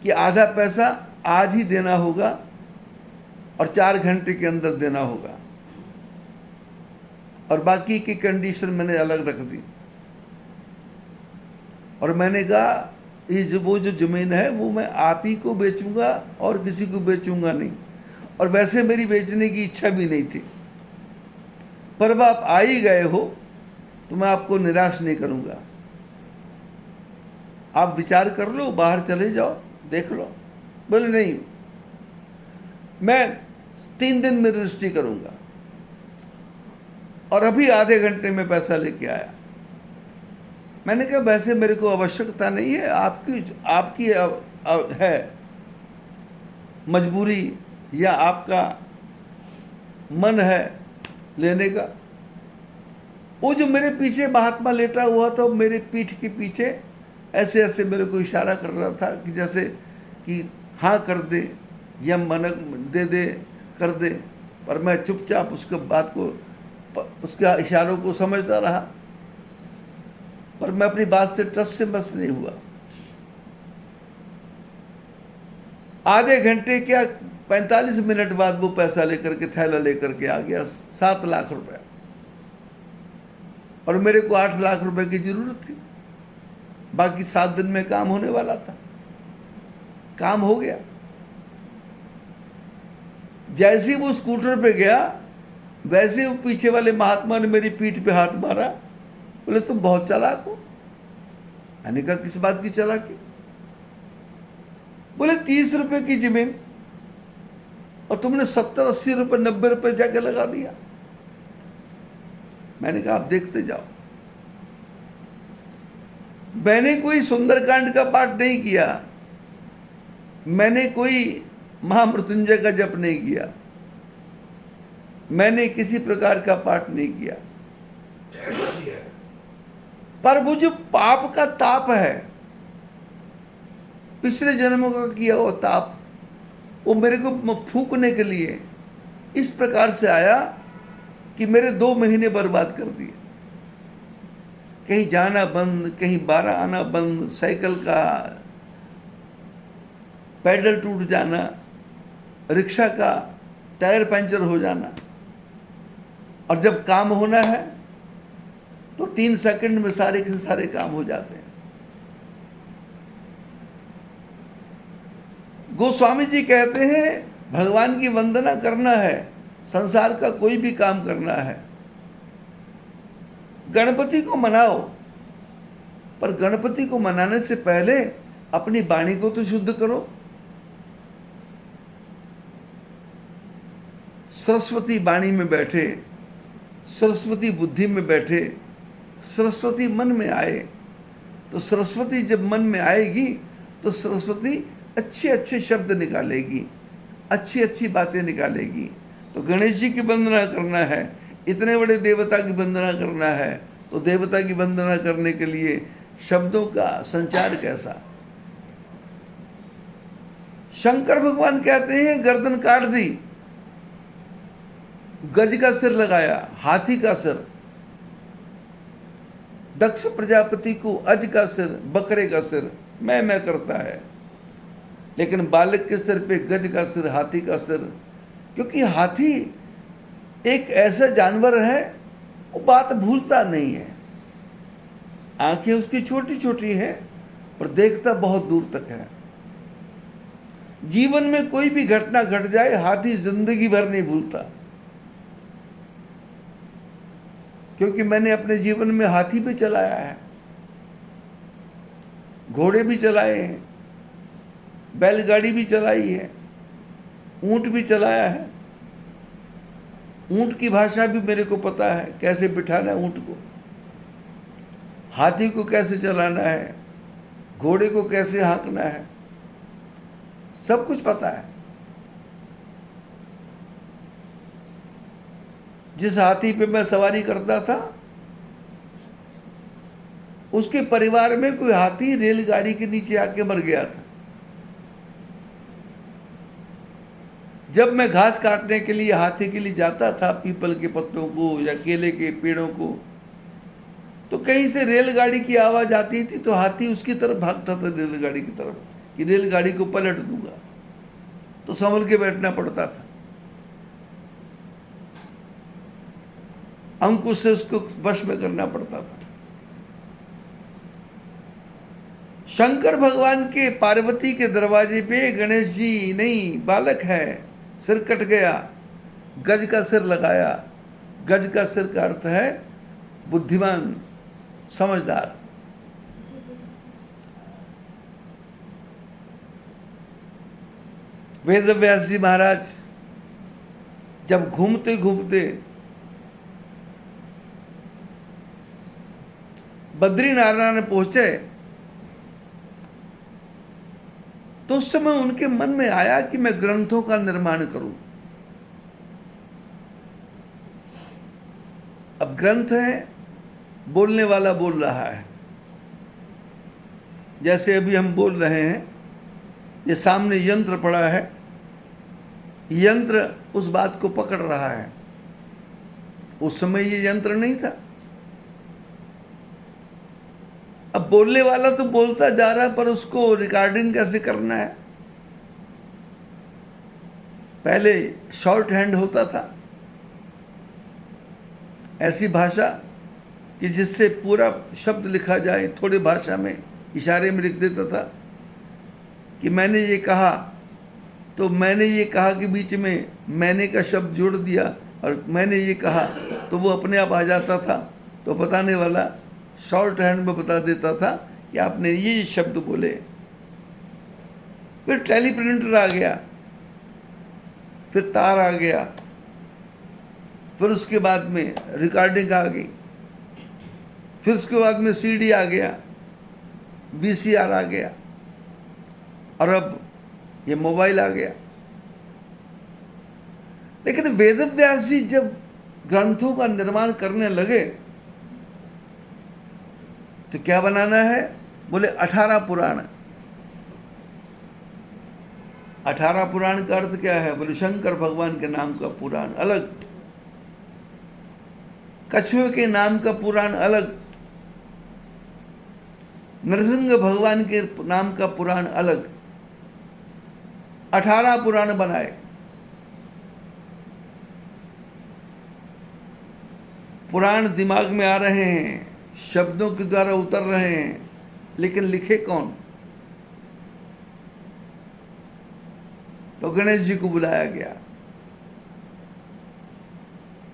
कि आधा पैसा आज ही देना होगा और 4 घंटे के अंदर देना होगा, और बाकी की कंडीशन मैंने अलग रख दी। और मैंने कहा ये वो जो ज़मीन है वो मैं आप ही को बेचूंगा और किसी को बेचूंगा नहीं, और वैसे मेरी बेचने की इच्छा भी नहीं थी, पर अब आप आ ही गए हो तो मैं आपको निराश नहीं करूंगा। आप विचार कर लो, बाहर चले जाओ, देख लो। बोले नहीं, मैं 3 दिन में रजिस्ट्री करूंगा, और अभी आधे घंटे में पैसा लेके आया। मैंने कहा वैसे मेरे को आवश्यकता नहीं है, आपकी है मजबूरी या आपका मन है लेने का। वो जो मेरे पीछे महात्मा लेटा हुआ था, मेरे पीठ के पीछे ऐसे ऐसे मेरे को इशारा कर रहा था कि जैसे कि हाँ कर दे या मन दे दे कर दे, पर मैं चुपचाप उसके बात को, उसके इशारों को समझता रहा, पर मैं अपनी बात से टस से मस नहीं हुआ। आधे घंटे क्या 45 मिनट बाद वो पैसा लेकर के, थैला लेकर के आ गया, 7 लाख रुपया, और मेरे को 8 लाख रुपए की जरूरत थी। बाकी 7 दिन में काम होने वाला था, काम हो गया। जैसे ही वो स्कूटर पे गया, वैसे ही वो पीछे वाले महात्मा ने मेरी पीठ पे हाथ मारा। बोले तुम बहुत चालाक हो। मैंने कहा किस बात की चालाकी? बोले 30 रुपए की जमीन और तुमने 70, 80 रुपए, 90 रुपए जाके लगा दिया। मैंने कहा आप देखते जाओ। मैंने कोई सुंदरकांड का पाठ नहीं किया, मैंने कोई महामृत्युंजय का जप नहीं किया, मैंने किसी प्रकार का पाठ नहीं किया, पर वो जो पाप का ताप है, पिछले जन्मों का किया हुआ ताप, वो मेरे को फूकने के लिए इस प्रकार से आया कि मेरे 2 महीने बर्बाद कर दिए। कहीं जाना बंद, कहीं 12 आना बंद, साइकिल का पैडल टूट जाना, रिक्शा का टायर पंचर हो जाना, और जब काम होना है तो 3 सेकंड में सारे के सारे काम हो जाते हैं। गोस्वामी जी कहते हैं भगवान की वंदना करना है, संसार का कोई भी काम करना है, गणपति को मनाओ, पर गणपति को मनाने से पहले अपनी वाणी को तो शुद्ध करो। सरस्वती वाणी में बैठे, सरस्वती बुद्धि में बैठे, सरस्वती मन में आए, तो सरस्वती जब मन में आएगी तो सरस्वती अच्छे अच्छे शब्द निकालेगी, अच्छी अच्छी बातें निकालेगी। तो गणेश जी की वंदना करना है, इतने बड़े देवता की वंदना करना है, तो देवता की वंदना करने के लिए शब्दों का संचार कैसा। शंकर भगवान कहते हैं गर्दन काट दी, गज का सिर लगाया, हाथी का सिर, दक्ष प्रजापति को अज का सिर, बकरे का सिर मैं करता है, लेकिन बालक के सिर पे गज का सिर, हाथी का सिर। क्योंकि हाथी एक ऐसा जानवर है, वो बात भूलता नहीं है। आंखें उसकी छोटी छोटी हैं, पर देखता बहुत दूर तक है। जीवन में कोई भी घटना घट जाए, हाथी जिंदगी भर नहीं भूलता। क्योंकि मैंने अपने जीवन में हाथी भी चलाया है, घोड़े भी चलाए हैं, बैलगाड़ी भी चलाई है, ऊंट भी चलाया है। ऊंट की भाषा भी मेरे को पता है, कैसे बिठाना है ऊंट को, हाथी को कैसे चलाना है, घोड़े को कैसे हाँकना है, सब कुछ पता है। जिस हाथी पे मैं सवारी करता था, उसके परिवार में कोई हाथी रेलगाड़ी के नीचे आके मर गया था। जब मैं घास काटने के लिए हाथी के लिए जाता था, पीपल के पत्तों को या केले के पेड़ों को, तो कहीं से रेलगाड़ी की आवाज आती थी, तो हाथी उसकी तरफ भागता था, रेलगाड़ी की तरफ, कि रेलगाड़ी को पलट दूंगा। तो संभल के बैठना पड़ता था, अंकुश से उसको वश में करना पड़ता था। शंकर भगवान के पार्वती के दरवाजे पे गणेश जी नहीं, बालक है, सिर कट गया, गज का सिर लगाया। गज का सिर का अर्थ है बुद्धिमान, समझदार। वेद व्यास जी महाराज जब घूमते घूमते बद्रीनारायण पहुंचे, तो उस समय उनके मन में आया कि मैं ग्रंथों का निर्माण करूं। अब ग्रंथ है, बोलने वाला बोल रहा है। जैसे अभी हम बोल रहे हैं, ये सामने यंत्र पड़ा है, यंत्र उस बात को पकड़ रहा है। उस समय ये यंत्र नहीं था। अब बोलने वाला तो बोलता जा रहा है, पर उसको रिकॉर्डिंग कैसे करना है। पहले शॉर्ट हैंड होता था, ऐसी भाषा कि जिससे पूरा शब्द लिखा जाए, थोड़ी भाषा में इशारे में लिख देता था कि मैंने ये कहा, तो मैंने ये कहा कि बीच में मैंने का शब्द जोड़ दिया, और मैंने ये कहा, तो वो अपने आप आ जाता था। तो बताने वाला शॉर्ट हैंड में बता देता था कि आपने ये शब्द बोले। फिर टेलीप्रिंटर आ गया, फिर तार आ गया, फिर उसके बाद में रिकॉर्डिंग आ गई, फिर उसके बाद में सीडी आ गया, वीसीआर आ गया, और अब ये मोबाइल आ गया। लेकिन वेदव्यास जी जब ग्रंथों का निर्माण करने लगे, तो क्या बनाना है? बोले 18 पुराण। 18 पुराण का अर्थ क्या है? बोले शंकर भगवान के नाम का पुराण अलग, कछुए के नाम का पुराण अलग, नरसिंह भगवान के नाम का पुराण अलग। 18 पुराण बनाए। पुराण दिमाग में आ रहे हैं, शब्दों के द्वारा उतर रहे हैं, लेकिन लिखे कौन? तो गणेश जी को बुलाया गया।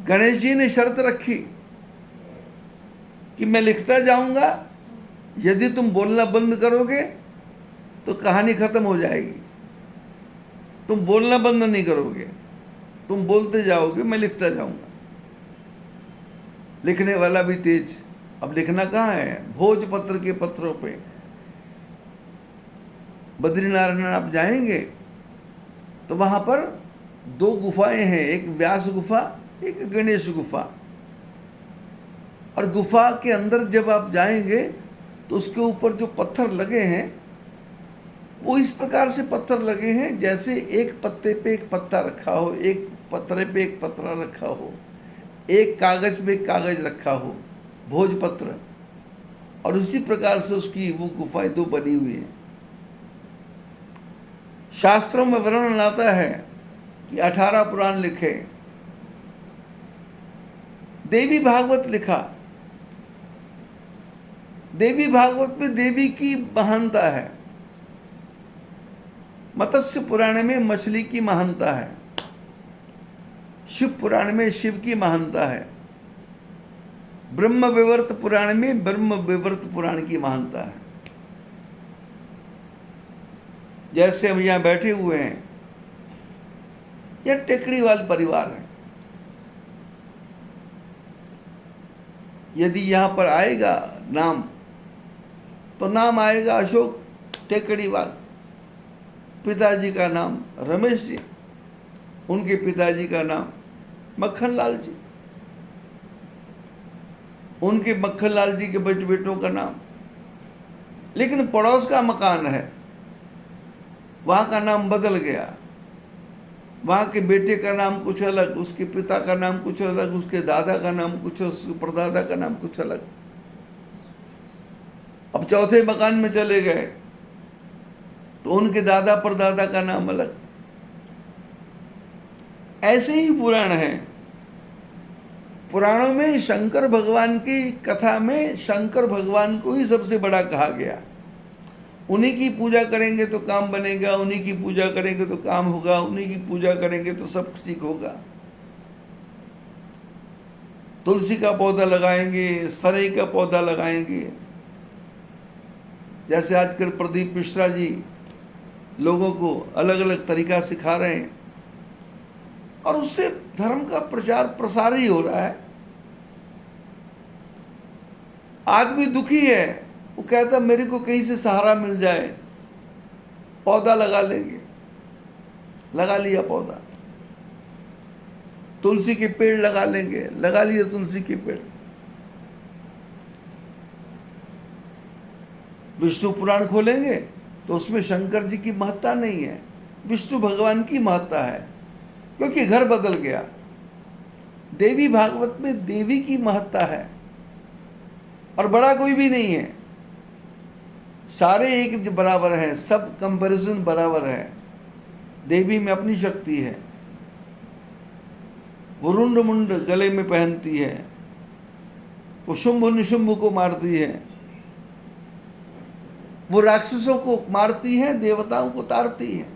गणेश जी ने शर्त रखी कि मैं लिखता जाऊंगा, यदि तुम बोलना बंद करोगे तो कहानी खत्म हो जाएगी। तुम बोलना बंद नहीं करोगे, तुम बोलते जाओगे, मैं लिखता जाऊंगा। लिखने वाला भी तेज। अब लिखना कहाँ है? भोजपत्र के पत्रों पे। बद्रीनारायण आप जाएंगे तो वहां पर 2 गुफाएं हैं, एक व्यास गुफा, एक गणेश गुफा। और गुफा के अंदर जब आप जाएंगे तो उसके ऊपर जो पत्थर लगे हैं वो इस प्रकार से पत्थर लगे हैं जैसे एक पत्ते पे एक पत्ता रखा हो, एक पत्रे पे एक पत्रा रखा हो, एक कागज पे एक कागज रखा हो, भोजपत्र। और उसी प्रकार से उसकी वो गुफाएं 2 बनी हुई हैं। शास्त्रों में वर्णन आता है कि 18 पुराण लिखे, देवी भागवत लिखा। देवी भागवत में देवी की महानता है। मत्स्य पुराण में मछली की महानता है। शिव पुराण में शिव की महानता है। ब्रह्म विवर्त पुराण में ब्रह्म विवर्त पुराण की महानता है। जैसे हम यहां बैठे हुए हैं, यह टेकड़ीवाल परिवार है। यदि यहां पर आएगा नाम तो नाम आएगा अशोक टेकड़ीवाल। पिताजी का नाम रमेश जी, उनके पिताजी का नाम मक्खन लाल जी, उनके मक्खन लाल जी के बेटों का नाम। लेकिन पड़ोस का मकान है, वहां का नाम बदल गया। वहां के बेटे का नाम कुछ अलग, उसके पिता का नाम कुछ अलग, उसके दादा का नाम कुछ, उसके परदादा का नाम कुछ अलग। अब चौथे मकान में चले गए तो उनके दादा परदादा का नाम अलग। ऐसे ही पुराण है। पुराणों में शंकर भगवान की कथा में शंकर भगवान को ही सबसे बड़ा कहा गया। उन्हीं की पूजा करेंगे तो काम बनेगा, उन्हीं की पूजा करेंगे तो काम होगा, उन्हीं की पूजा करेंगे तो सब ठीक होगा। तुलसी का पौधा लगाएंगे, सनई का पौधा लगाएंगे। जैसे आजकल प्रदीप मिश्रा जी लोगों को अलग अलग तरीका सिखा रहे हैं और उससे धर्म का प्रचार प्रसार ही हो रहा है। आदमी दुखी है, वो कहता मेरे को कहीं से सहारा मिल जाए, पौधा लगा लेंगे। लगा लिया पौधा। तुलसी के पेड़ लगा लेंगे, लगा लिया तुलसी के पेड़। विष्णु पुराण खोलेंगे तो उसमें शंकर जी की महत्ता नहीं है, विष्णु भगवान की महत्ता है, क्योंकि घर बदल गया। देवी भागवत में देवी की महत्ता है और बड़ा कोई भी नहीं है। सारे एक बराबर हैं, सब कंपैरिजन बराबर है। देवी में अपनी शक्ति है। वो रुंड मुंड गले में पहनती है, वो शुंभ निशुंभ को मारती है, वो राक्षसों को मारती है, देवताओं को तारती है।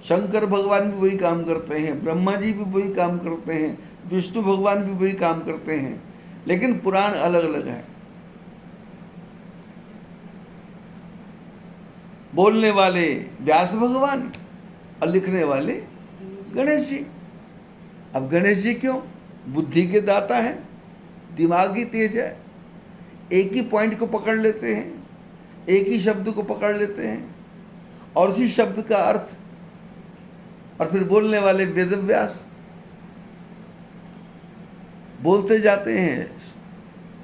शंकर भगवान भी वही काम करते हैं, ब्रह्मा जी भी वही काम करते हैं, विष्णु भगवान भी वही काम करते हैं, लेकिन पुराण अलग अलग है। बोलने वाले व्यास भगवान और लिखने वाले गणेश जी। अब गणेश जी क्यों? बुद्धि के दाता हैं, दिमाग ही तेज है, एक ही पॉइंट को पकड़ लेते हैं, एक ही शब्द को पकड़ लेते हैं और उसी शब्द का अर्थ। और फिर बोलने वाले वेदव्यास बोलते जाते हैं।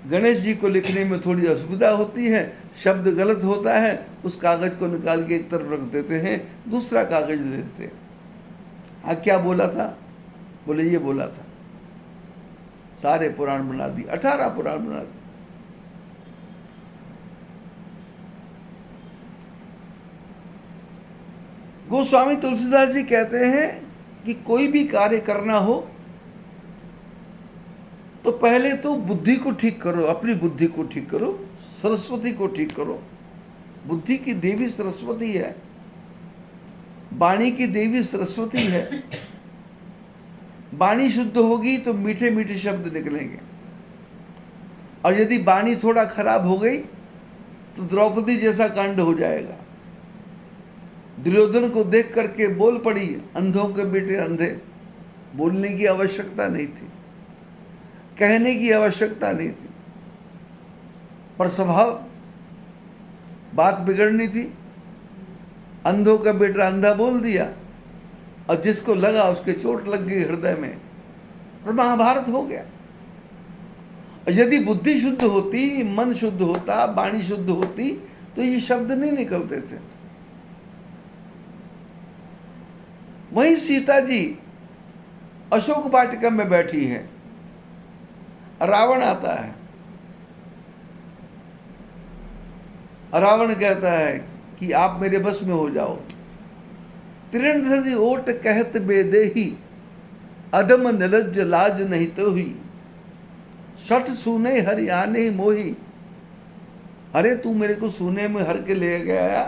गणेश जी को लिखने में थोड़ी असुविधा होती है, शब्द गलत होता है, उस कागज को निकाल के एक तरफ रख देते हैं, दूसरा कागज ले लेते हैं। हाँ, क्या बोला था? बोले ये बोला था। सारे पुराण बना दिए, 18 पुराण बना दिए। गोस्वामी तुलसीदास जी कहते हैं कि कोई भी कार्य करना हो तो पहले तो बुद्धि को ठीक करो, अपनी बुद्धि को ठीक करो, सरस्वती को ठीक करो। बुद्धि की देवी सरस्वती है, वाणी की देवी सरस्वती है। वाणी शुद्ध होगी तो मीठे मीठे शब्द निकलेंगे, और यदि वाणी थोड़ा खराब हो गई तो द्रौपदी जैसा कांड हो जाएगा। दुर्योधन को देख करके बोल पड़ी, अंधों के बेटे अंधे। बोलने की आवश्यकता नहीं थी, कहने की आवश्यकता नहीं थी, पर स्वभाव बात बिगड़नी थी। अंधों का बेटा अंधा बोल दिया और जिसको लगा उसके चोट लग गई हृदय में, और महाभारत हो गया। यदि बुद्धि शुद्ध होती, मन शुद्ध होता, वाणी शुद्ध होती, तो ये शब्द नहीं निकलते थे। वहीं सीता जी अशोक वाटिका में बैठी है, रावण आता है। रावण कहता है कि आप मेरे बस में हो जाओ। त्रिणधरि ओट कहत बेदेही, अधम निलज्ज लाज नहीं तो हुई। सठ सूने हरियाणे मोही। अरे तू मेरे को सूने में हर के ले गया।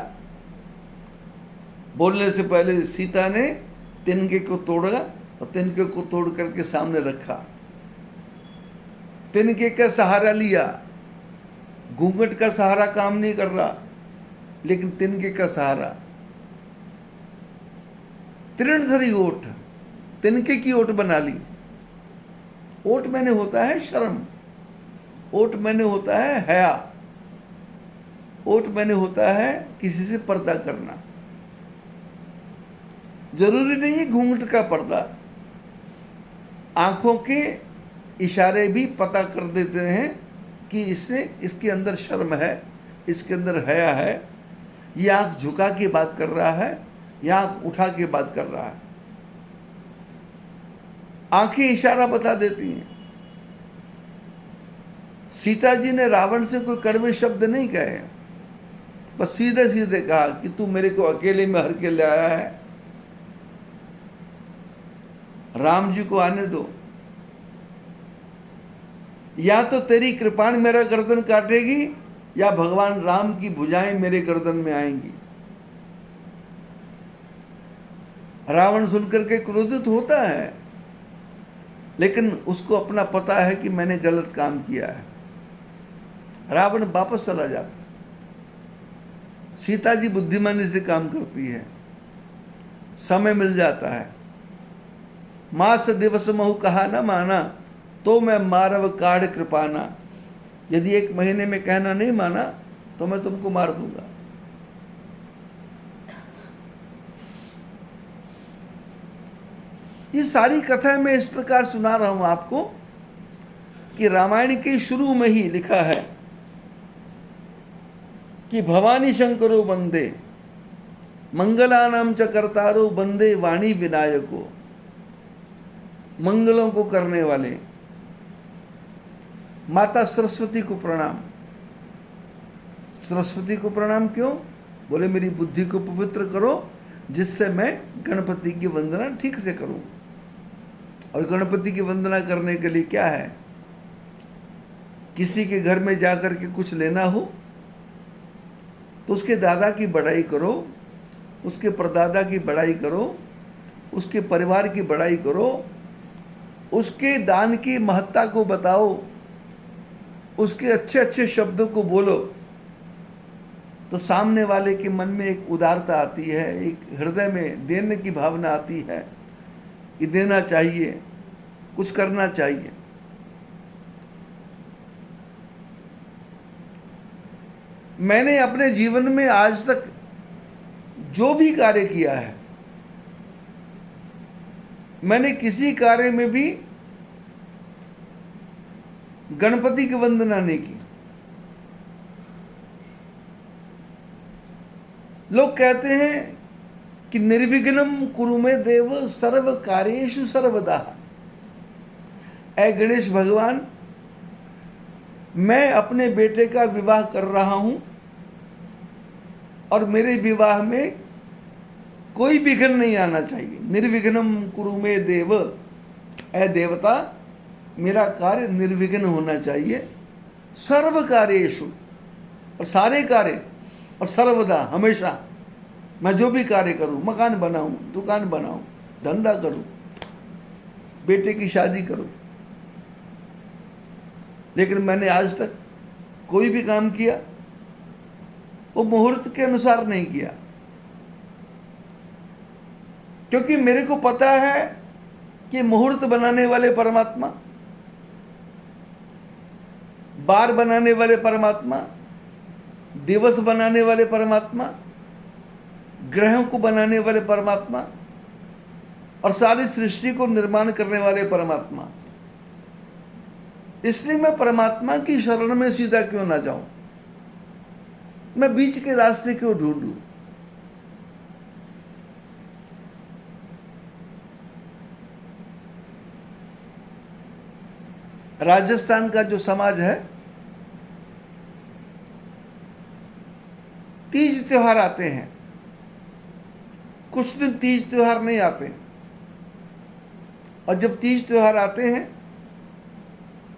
बोलने से पहले सीता ने तिनके को तोड़ा और तिनके को तोड़ करके सामने रखा। तिनके का सहारा लिया। घूंघट का सहारा काम नहीं कर रहा, लेकिन तिनके का सहारा। तृणधरी ओठ, तिनके की ओठ बना ली। ओठ मैंने होता है शर्म, ओठ मैंने होता है हया, ओठ मैंने होता है किसी से पर्दा करना। जरूरी नहीं है घूंघट का पर्दा, आंखों के इशारे भी पता कर देते हैं कि इसके अंदर शर्म है, इसके अंदर हया है, ये आंख झुका के बात कर रहा है या आंख उठा के बात कर रहा है। आंखें इशारा बता देती हैं। सीता जी ने रावण से कोई कड़वे शब्द नहीं कहे, बस सीधे सीधे कहा कि तू मेरे को अकेले में हर के ले आया है, राम जी को आने दो, या तो तेरी कृपाण मेरा गर्दन काटेगी या भगवान राम की भुजाएं मेरे गर्दन में आएंगी। रावण सुनकर के क्रोधित होता है, लेकिन उसको अपना पता है कि मैंने गलत काम किया है। रावण वापस चला जाता। सीता जी बुद्धिमानी से काम करती है, समय मिल जाता है। मास दिवस महु कहा न माना, तो मैं मारव काढ़ कृपाना। यदि 1 महीने में कहना नहीं माना तो मैं तुमको मार दूंगा। ये सारी कथा मैं इस प्रकार सुना रहा हूं आपको कि रामायण के शुरू में ही लिखा है कि भवानी शंकरो वंदे मंगलानाम च कर्तारो वंदे वाणी विनायको। मंगलों को करने वाले माता सरस्वती को प्रणाम। सरस्वती को प्रणाम क्यों? बोले मेरी बुद्धि को पवित्र करो, जिससे मैं गणपति की वंदना ठीक से करूं। और गणपति की वंदना करने के लिए क्या है? किसी के घर में जाकर के कुछ लेना हो तो उसके दादा की बड़ाई करो, उसके परदादा की बड़ाई करो, उसके परिवार की बड़ाई करो, उसके दान की महत्ता को बताओ, उसके अच्छे अच्छे शब्दों को बोलो, तो सामने वाले के मन में एक उदारता आती है, एक हृदय में देने की भावना आती है कि देना चाहिए, कुछ करना चाहिए। मैंने अपने जीवन में आज तक जो भी कार्य किया है, मैंने किसी कार्य में भी गणपति की वंदना नहीं की। लोग कहते हैं कि निर्विघ्नम कुरु मे देव सर्व कार्येषु सर्वदा। ऐ गणेश भगवान, मैं अपने बेटे का विवाह कर रहा हूं और मेरे विवाह में कोई विघ्न नहीं आना चाहिए। निर्विघ्नम कुरु मे देव, ऐ देवता मेरा कार्य निर्विघ्न होना चाहिए। सर्व कार्येषु, और सारे कार्य, और सर्वदा हमेशा मैं जो भी कार्य करूं, मकान बनाऊं, दुकान बनाऊं, धंधा करूं, बेटे की शादी करूं, लेकिन मैंने आज तक कोई भी काम किया वो मुहूर्त के अनुसार नहीं किया, क्योंकि मेरे को पता है कि मुहूर्त बनाने वाले परमात्मा, बार बनाने वाले परमात्मा, दिवस बनाने वाले परमात्मा, ग्रहों को बनाने वाले परमात्मा और सारी सृष्टि को निर्माण करने वाले परमात्मा। इसलिए मैं परमात्मा की शरण में सीधा क्यों ना जाऊं, मैं बीच के रास्ते क्यों ढूंढूं। राजस्थान का जो समाज है, तीज त्योहार आते हैं, कुछ दिन तीज त्योहार नहीं आते, और जब तीज त्योहार आते हैं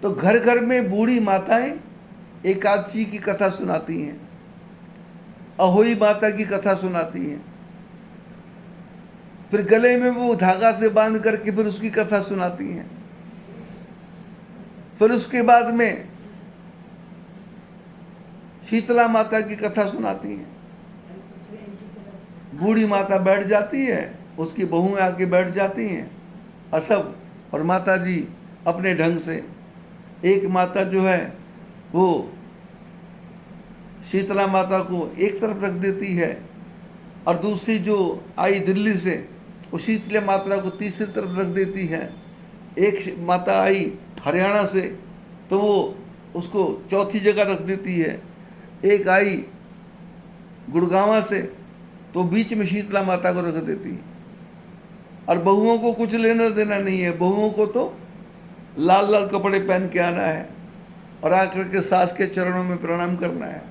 तो घर घर में बूढ़ी माताएं एकादशी की कथा सुनाती हैं, अहोई माता की कथा सुनाती हैं, फिर गले में वो धागा से बांध करके फिर उसकी कथा सुनाती हैं, फिर उसके बाद में शीतला माता की कथा सुनाती हैं। बूढ़ी माता बैठ जाती है, उसकी बहुएं आके बैठ जाती हैं, और सब, और माता जी अपने ढंग से, एक माता जो है वो शीतला माता को एक तरफ रख देती है, और दूसरी जो आई दिल्ली से वो शीतला माता को तीसरी तरफ रख देती है। एक माता आई हरियाणा से तो वो उसको चौथी जगह रख देती है। एक आई गुड़गांव से तो बीच में शीतला माता को रख देती है। और बहुओं को कुछ लेना देना नहीं है, बहुओं को तो लाल लाल कपड़े पहन के आना है और आकर के सास के चरणों में प्रणाम करना है।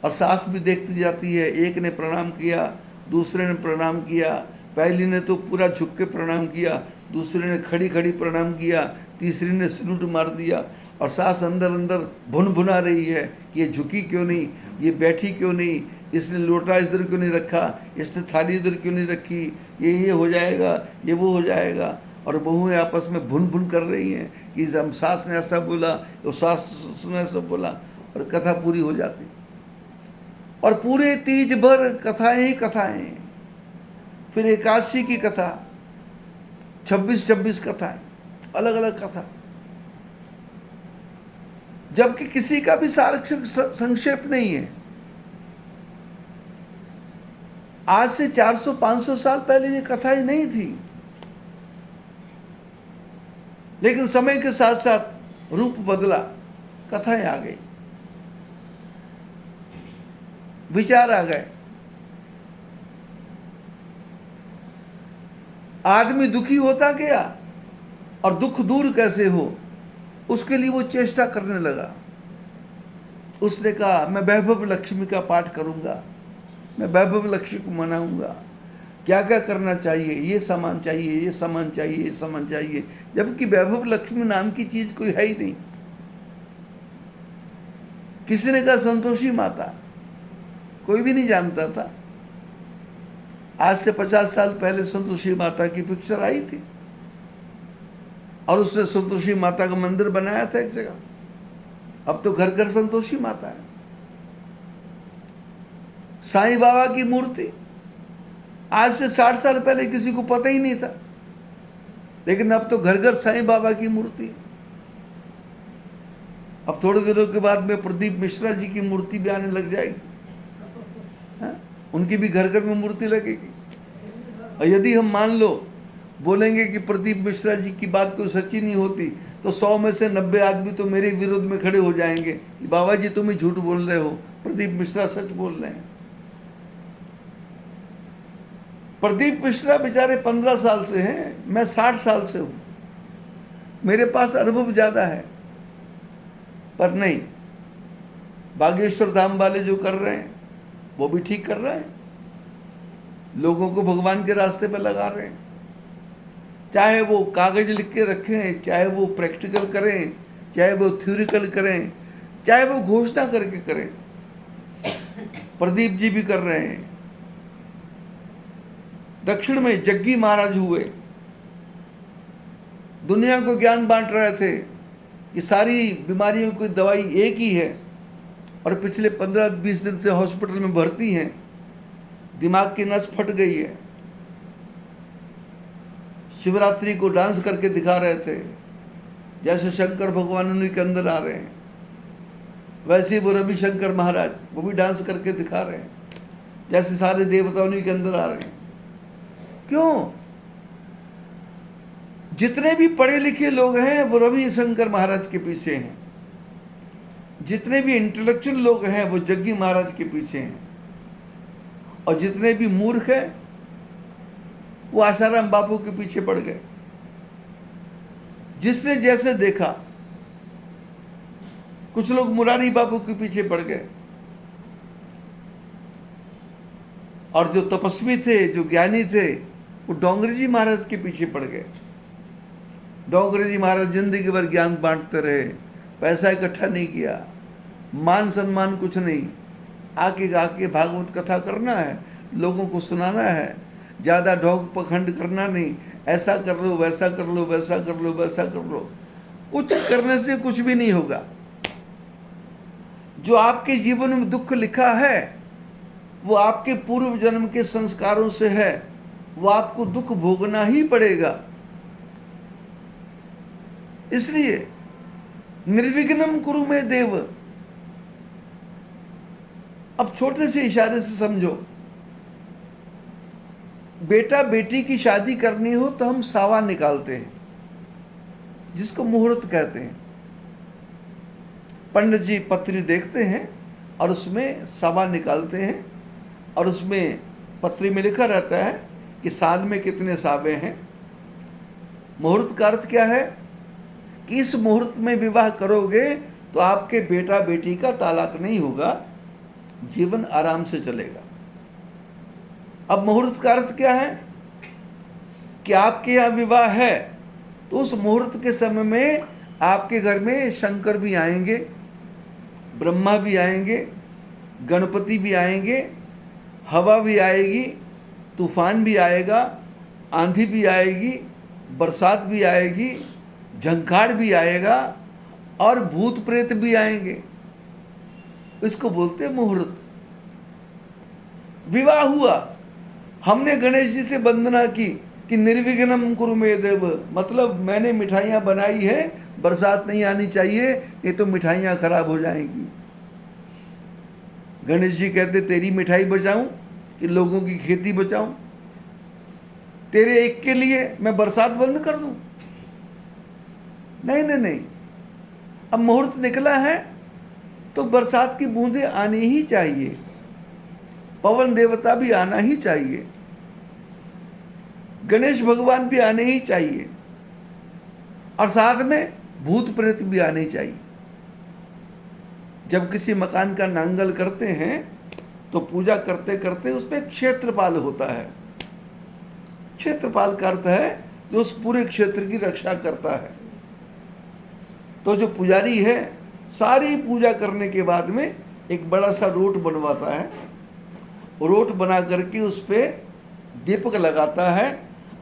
और सास भी देखती जाती है, एक ने प्रणाम किया, दूसरे ने प्रणाम किया, पहली ने तो पूरा झुक के प्रणाम किया, दूसरे ने खड़ी खड़ी प्रणाम किया, तीसरी ने सलूट मार दिया। और सास अंदर अंदर भुन भुना रही है कि ये झुकी क्यों नहीं, ये बैठी क्यों नहीं, इसने लोटा इधर क्यों नहीं रखा, इसने थाली इधर क्यों नहीं रखी, ये हो जाएगा, ये वो हो जाएगा। और बहुएं आपस में भुन भुन कर रही हैं कि हम सास ने ऐसा बोला, तो सास ने ऐसा बोला, और कथा पूरी हो जाती। और पूरे तीज भर कथाएं ही कथाएं, फिर एकादशी की कथा, 26 कथाएं, अलग अलग कथा, जबकि किसी का भी सारक्षक संक्षेप नहीं है। आज से 400-500 साल पहले ये कथाएं नहीं थी, लेकिन समय के साथ साथ रूप बदला, कथाएं आ गई, विचार आ गए। आदमी दुखी होता गया और दुख दूर कैसे हो उसके लिए वो चेष्टा करने लगा। उसने कहा मैं वैभव लक्ष्मी का पाठ करूंगा, मैं वैभव लक्ष्मी को मनाऊंगा, क्या क्या करना चाहिए, ये सामान चाहिए, ये सामान चाहिए, ये सामान चाहिए, जबकि वैभव लक्ष्मी नाम की चीज कोई है ही नहीं। किसी ने कहा संतोषी माता, कोई भी नहीं जानता था। आज से 50 साल पहले संतोषी माता की पिक्चर आई थी और उसने संतोषी माता का मंदिर बनाया था एक जगह। अब तो घर घर संतोषी माता है। साईं बाबा की मूर्ति आज से 60 साल पहले किसी को पता ही नहीं था, लेकिन अब तो घर घर साईं बाबा की मूर्ति। अब थोड़े दिनों के बाद में प्रदीप मिश्रा जी की मूर्ति भी आने लग जाएगी, उनकी भी घर घर में मूर्ति लगेगी। और यदि हम मान लो बोलेंगे कि प्रदीप मिश्रा जी की बात कोई सच्ची नहीं होती, तो 100 में से 90 आदमी तो मेरे विरोध में खड़े हो जाएंगे कि बाबा जी तुम ही झूठ बोल रहे हो, प्रदीप मिश्रा सच बोल रहे हैं। प्रदीप मिश्रा बेचारे 15 साल से हैं, मैं 60 साल से हूं, मेरे पास अनुभव ज्यादा है। पर नहीं, बागेश्वर धाम वाले जो कर रहे हैं वो भी ठीक कर रहे हैं, लोगों को भगवान के रास्ते पर लगा रहे हैं। चाहे वो कागज लिख के रखें, चाहे वो प्रैक्टिकल करें, चाहे वो थ्योरिकल करें, चाहे वो घोषणा करके करें, प्रदीप जी भी कर रहे हैं। दक्षिण में जग्गी महाराज हुए, दुनिया को ज्ञान बांट रहे थे कि सारी बीमारियों की दवाई एक ही है, और पिछले 15-20 दिन से हॉस्पिटल में भर्ती हैं, दिमाग की नस फट गई है। शिवरात्रि को डांस करके दिखा रहे थे, जैसे शंकर भगवान उन्हीं के अंदर आ रहे हैं, वैसे ही वो रविशंकर महाराज वो भी डांस करके दिखा रहे हैं, जैसे सारे देवता उन्हीं के अंदर आ रहे हैं। क्यों? जितने भी पढ़े लिखे लोग हैं वो रविशंकर महाराज के पीछे हैं, जितने भी इंटेलेक्चुअल लोग हैं वो जग्गी महाराज के पीछे हैं, और जितने भी मूर्ख हैं वो आसाराम बापू के पीछे पड़ गए। जिसने जैसे देखा, कुछ लोग मुरारी बापू के पीछे पड़ गए, और जो तपस्वी थे, जो ज्ञानी थे, वो डोंगरी जी महाराज के पीछे पड़ गए। डोंगरी जी महाराज जिंदगी भर ज्ञान बांटते रहे, पैसा इकट्ठा नहीं किया, मान सम्मान कुछ नहीं, आके आके भागवत कथा करना है, लोगों को सुनाना है, ज़्यादा ढोंग पखंड करना नहीं, ऐसा कर लो, वैसा कर लो, वैसा कर लो, वैसा कर लो। कुछ करने से कुछ भी नहीं होगा। जो आपके जीवन में दुख लिखा है वो आपके पूर्व जन्म के संस्कारों से है, वो आपको दुख भोगना ही पड़ेगा। इसलिए निर्विघ्नम कुरु मे देव। अब छोटे से इशारे से समझो, बेटा बेटी की शादी करनी हो तो हम सावा निकालते हैं, जिसको मुहूर्त कहते हैं। पंडित जी पत्री देखते हैं और उसमें सावा निकालते हैं, और उसमें पत्री में लिखा रहता है कि साल में कितने सावे हैं। मुहूर्त का अर्थ क्या है कि इस मुहूर्त में विवाह करोगे तो आपके बेटा बेटी का तालाक नहीं होगा, जीवन आराम से चलेगा। अब मुहूर्त का अर्थ क्या है कि आपके यहाँ विवाह है तो उस मुहूर्त के समय में आपके घर में शंकर भी आएंगे, ब्रह्मा भी आएंगे, गणपति भी आएंगे, हवा भी आएगी, तूफान भी आएगा, आंधी भी आएगी, बरसात भी आएगी, झंखाड़ भी आएगा, और भूत प्रेत भी आएंगे। इसको बोलते हैं मुहूर्त। विवाह हुआ, हमने गणेश जी से वंदना की कि निर्विघ्नम कुरु मे देव, मतलब मैंने मिठाइयाँ बनाई है, बरसात नहीं आनी चाहिए, ये तो मिठाइयाँ खराब हो जाएंगी। गणेश जी कहते तेरी मिठाई बचाऊं कि लोगों की खेती बचाऊं? तेरे एक के लिए मैं बरसात बंद कर दूं? नहीं नहीं नहीं। अब मुहूर्त निकला है तो बरसात की बूंदें आनी ही चाहिए, पवन देवता भी आना ही चाहिए, गणेश भगवान भी आने ही चाहिए, और साथ में भूत प्रेत भी आने चाहिए। जब किसी मकान का नांगल करते हैं तो पूजा करते करते उस पर क्षेत्रपाल होता है। क्षेत्रपाल का अर्थ है जो उस पूरे क्षेत्र की रक्षा करता है। तो जो पुजारी है सारी पूजा करने के बाद में एक बड़ा सा रोट बनवाता है, रोट बना करके उस पर दीपक लगाता है,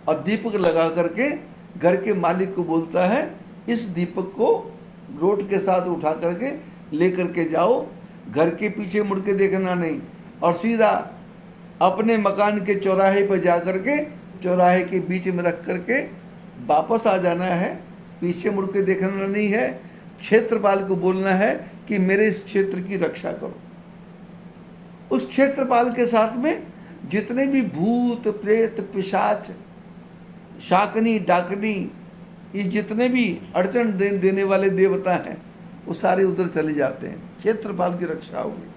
और दीपक लगा करके घर के मालिक को बोलता है इस दीपक को रोट के साथ उठा करके लेकर के जाओ, घर के पीछे मुड़ के देखना नहीं, और सीधा अपने मकान के चौराहे पर जा करके चौराहे के बीच में रख करके वापस आ जाना है, पीछे मुड़ के देखना नहीं है। क्षेत्रपाल को बोलना है कि मेरे इस क्षेत्र की रक्षा करो। उस क्षेत्रपाल के साथ में जितने भी भूत प्रेत पिशाच शाकनी डाकनी ये जितने भी अड़चन देने वाले देवता हैं वो सारे उधर चले जाते हैं, क्षेत्रपाल की रक्षा होगी।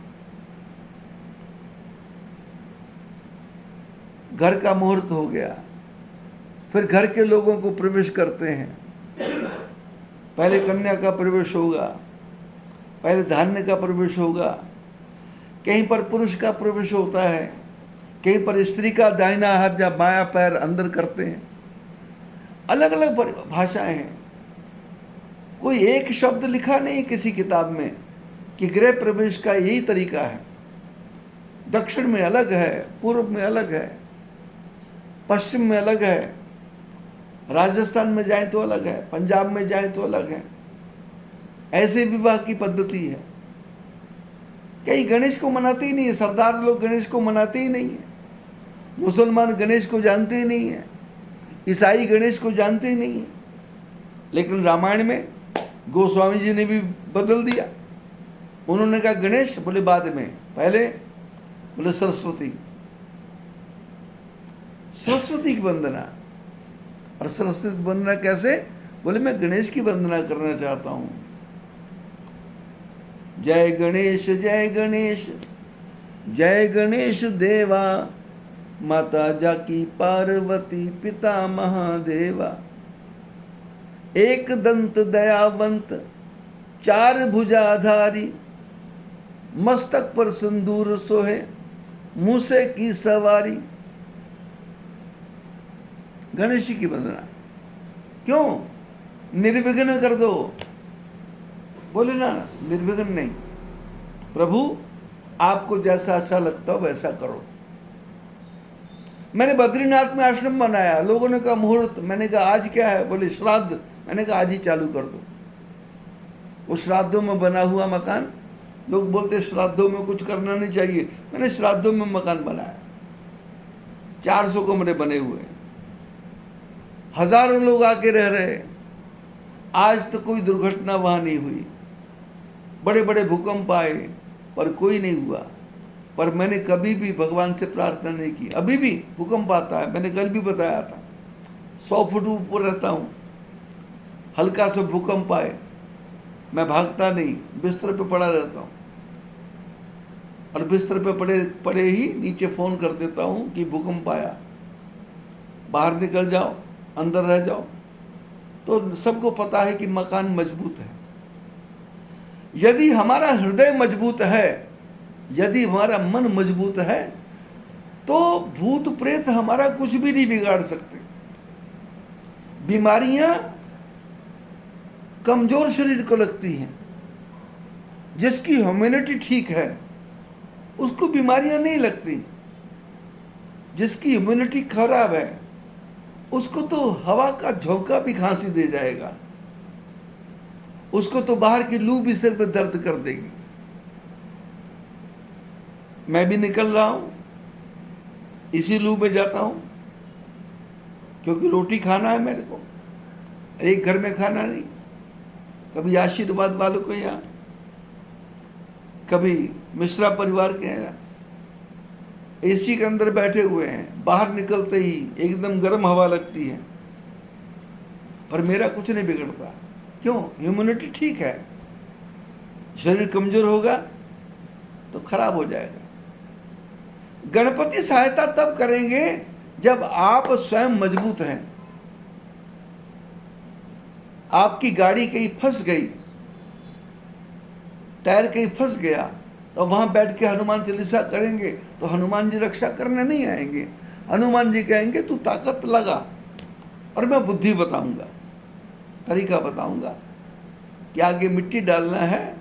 घर का मुहूर्त हो गया, फिर घर के लोगों को प्रवेश करते हैं। पहले कन्या का प्रवेश होगा, पहले धान्य का प्रवेश होगा, कहीं पर पुरुष का प्रवेश होता है, कहीं पर स्त्री का दाहिना हाथ या बायां पैर अंदर करते हैं। अलग अलग भाषाएं हैं, कोई एक शब्द लिखा नहीं किसी किताब में कि गृह प्रवेश का यही तरीका है। दक्षिण में अलग है, पूर्व में अलग है, पश्चिम में अलग है, राजस्थान में जाए तो अलग है, पंजाब में जाए तो अलग है। ऐसे विवाह की पद्धति है। कई गणेश को मनाते ही नहीं है, सरदार लोग गणेश को मनाते ही नहीं है, मुसलमान गणेश को जानते ही नहीं है, ईसाई गणेश को जानते ही नहीं है। लेकिन रामायण में गोस्वामी जी ने भी बदल दिया। उन्होंने कहा गणेश, बोले बाद में, पहले बोले सरस्वती, सरस्वती की वंदना। और सरस्वती की वंदना कैसे? बोले मैं गणेश की वंदना करना चाहता हूं। जय गणेश जय गणेश, जय गणेश देवा, माता जाकी पार्वती पिता महादेवा। एक दंत दयावंत, चार भुजाधारी, मस्तक पर सिंदूर सोहे, मूसे की सवारी। गणेश जी की वंदना क्यों? निर्विघ्न कर दो। बोले ना, निर्विघ्न नहीं, प्रभु आपको जैसा अच्छा लगता हो वैसा करो। मैंने बद्रीनाथ में आश्रम बनाया, लोगों ने कहा मुहूर्त, मैंने कहा आज क्या है? बोले श्राद्ध, मैंने कहा आज ही चालू कर दो। वो श्राद्धों में बना हुआ मकान, लोग बोलते श्राद्धों में कुछ करना नहीं चाहिए, मैंने श्राद्धों में मकान बनाया, 400 कमरे बने हुए हैं, हजारों लोग आके रह रहे। आज तो कोई दुर्घटना वहां नहीं हुई। बड़े बड़े भूकंप आए पर कोई नहीं हुआ। पर मैंने कभी भी भगवान से प्रार्थना नहीं की। अभी भी भूकंप आता है, मैंने कल भी बताया था, 100 फुट ऊपर रहता हूं, हल्का सा भूकंप आए मैं भागता नहीं, बिस्तर पे पड़ा रहता हूं, और बिस्तर पे पड़े ही नीचे फोन कर देता हूं कि भूकंप आया, बाहर निकल जाओ, अंदर रह जाओ। तो सबको पता है कि मकान मजबूत है। यदि हमारा हृदय मजबूत है, यदि हमारा मन मजबूत है, तो भूत प्रेत हमारा कुछ भी नहीं बिगाड़ सकते। बीमारियां कमजोर शरीर को लगती हैं। जिसकी ह्यूमैनिटी ठीक है उसको बीमारियां नहीं लगती। जिसकी ह्यूमैनिटी खराब है उसको तो हवा का झोंका भी खांसी दे जाएगा, उसको तो बाहर की लू भी सिर पे दर्द कर देगी। मैं भी निकल रहा हूं, इसी लू में जाता हूं, क्योंकि रोटी खाना है मेरे को, एक घर में खाना नहीं। कभी आशीर्वाद वालों को यहाँ, कभी मिश्रा परिवार के यहाँ, एसी के अंदर बैठे हुए हैं, बाहर निकलते ही एकदम गर्म हवा लगती है, पर मेरा कुछ नहीं बिगड़ता। क्यों? ह्यूमैनिटी ठीक है। शरीर कमजोर होगा तो खराब हो जाएगा। गणपति सहायता तब करेंगे जब आप स्वयं मजबूत हैं। आपकी गाड़ी कहीं फंस गई, टायर कहीं फंस गया, तो वहां बैठ के हनुमान चालीसा करेंगे तो हनुमान जी रक्षा करने नहीं आएंगे। हनुमान जी कहेंगे तू ताकत लगा, और मैं बुद्धि बताऊंगा, तरीका बताऊंगा कि आगे मिट्टी डालना है,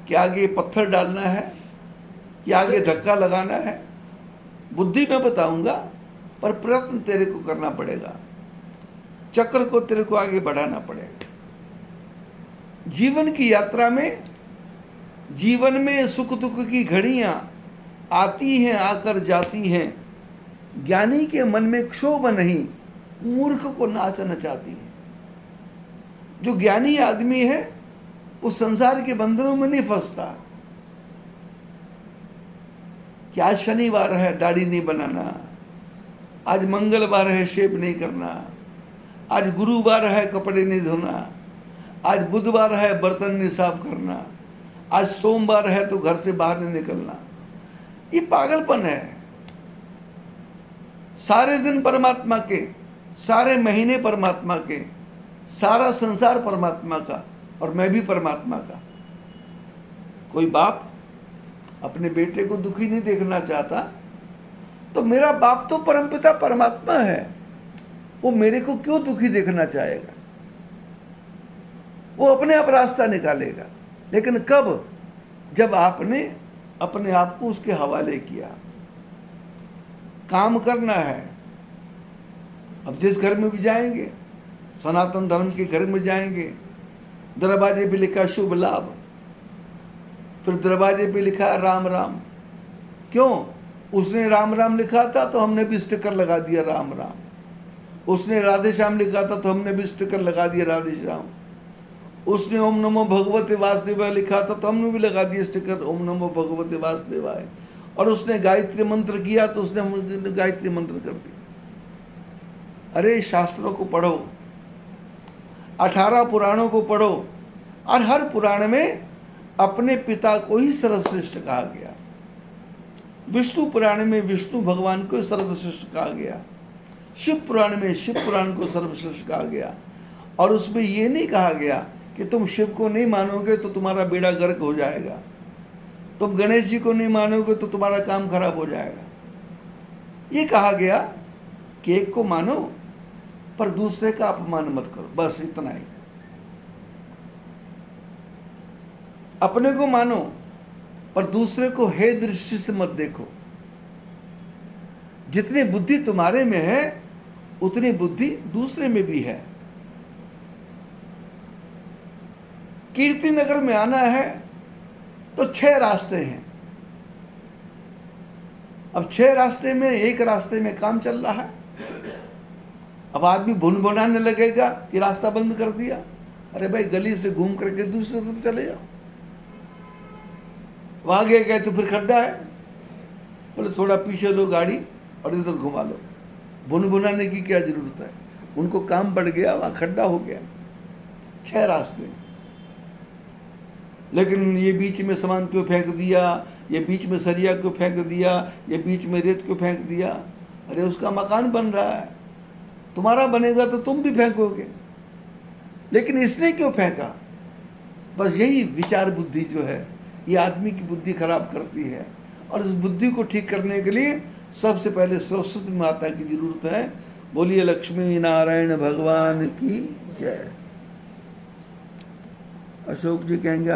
कि आगे पत्थर डालना है, कि आगे धक्का लगाना है। बुद्धि में बताऊंगा, पर प्रयत्न तेरे को करना पड़ेगा, चक्र को तेरे को आगे बढ़ाना पड़ेगा। जीवन की यात्रा में, जीवन में सुख दुख की घड़ियां आती हैं, आकर जाती हैं। ज्ञानी के मन में क्षोभ नहीं, मूर्ख को नाच नचाती है। जो ज्ञानी आदमी है वो संसार के बंधनों में नहीं फंसता कि आज शनिवार है दाढ़ी नहीं बनाना, आज मंगलवार है शेव नहीं करना, आज गुरुवार है कपड़े नहीं धोना, आज बुधवार है बर्तन नहीं साफ करना, आज सोमवार है तो घर से बाहर नहीं निकलना। ये पागलपन है। सारे दिन परमात्मा के, सारे महीने परमात्मा के, सारा संसार परमात्मा का, और मैं भी परमात्मा का। कोई बाप अपने बेटे को दुखी नहीं देखना चाहता, तो मेरा बाप तो परमपिता परमात्मा है, वो मेरे को क्यों दुखी देखना चाहेगा? वो अपने आप रास्ता निकालेगा। लेकिन कब? जब आपने अपने आप को उसके हवाले किया। काम करना है। अब जिस घर में भी जाएंगे, सनातन धर्म के घर में जाएंगे, दरवाजे पे लिखा शुभ लाभ, फिर दरवाजे पे लिखा है राम राम। क्यों? उसने राम राम लिखा था तो हमने भी स्टिकर लगा दिया राम राम। उसने राधे श्याम लिखा था तो हमने भी स्टिकर लगा दिया राधे श्याम। उसने ओम नमो भगवते वासुदेवाय लिखा था तो हमने भी लगा दिया स्टिकर ओम नमो भगवते वासुदेवाय। और उसने गायत्री मंत्र किया तो उसने गायत्री मंत्र कर दिया। अरे शास्त्रों को पढ़ो, 18 पुराणों को पढ़ो, और हर पुराण में अपने पिता को ही सर्वश्रेष्ठ कहा गया। विष्णु पुराण में विष्णु भगवान को सर्वश्रेष्ठ कहा गया, शिव पुराण में शिव पुराण को सर्वश्रेष्ठ कहा गया। और उसमें यह नहीं कहा गया कि तुम शिव को नहीं मानोगे तो तुम्हारा बेड़ा गर्क हो जाएगा, तुम गणेश जी को नहीं मानोगे तो तुम्हारा काम खराब हो जाएगा। ये कहा गया कि एक को मानो पर दूसरे का अपमान मत करो, बस इतना ही। अपने को मानो पर दूसरे को हे दृष्टि से मत देखो। जितनी बुद्धि तुम्हारे में है उतनी बुद्धि दूसरे में भी है। कीर्ति नगर में आना है तो 6 रास्ते हैं। अब 6 रास्ते में एक रास्ते में काम चल रहा है। अब आदमी भुनभुनाने लगेगा कि रास्ता बंद कर दिया। अरे भाई, गली से घूम करके दूसरे तरफ चले जाओ। वहां गए तो फिर खड्डा है, बोले थोड़ा पीछे लो गाड़ी और इधर घुमा लो। भुनभुनाने की क्या जरूरत है? उनको काम बढ़ गया, वहां खड्डा हो गया। 6 रास्ते। लेकिन ये बीच में सामान क्यों फेंक दिया, ये बीच में सरिया क्यों फेंक दिया, ये बीच में रेत क्यों फेंक दिया? अरे उसका मकान बन रहा है, तुम्हारा बनेगा तो तुम भी फेंकोगे। लेकिन इसने क्यों फेंका? बस यही विचार बुद्धि जो है ये आदमी की बुद्धि खराब करती है। और इस बुद्धि को ठीक करने के लिए सबसे पहले सरस्वती माता की जरूरत है। बोलिए लक्ष्मी नारायण भगवान की जय। अशोक जी कहेंगे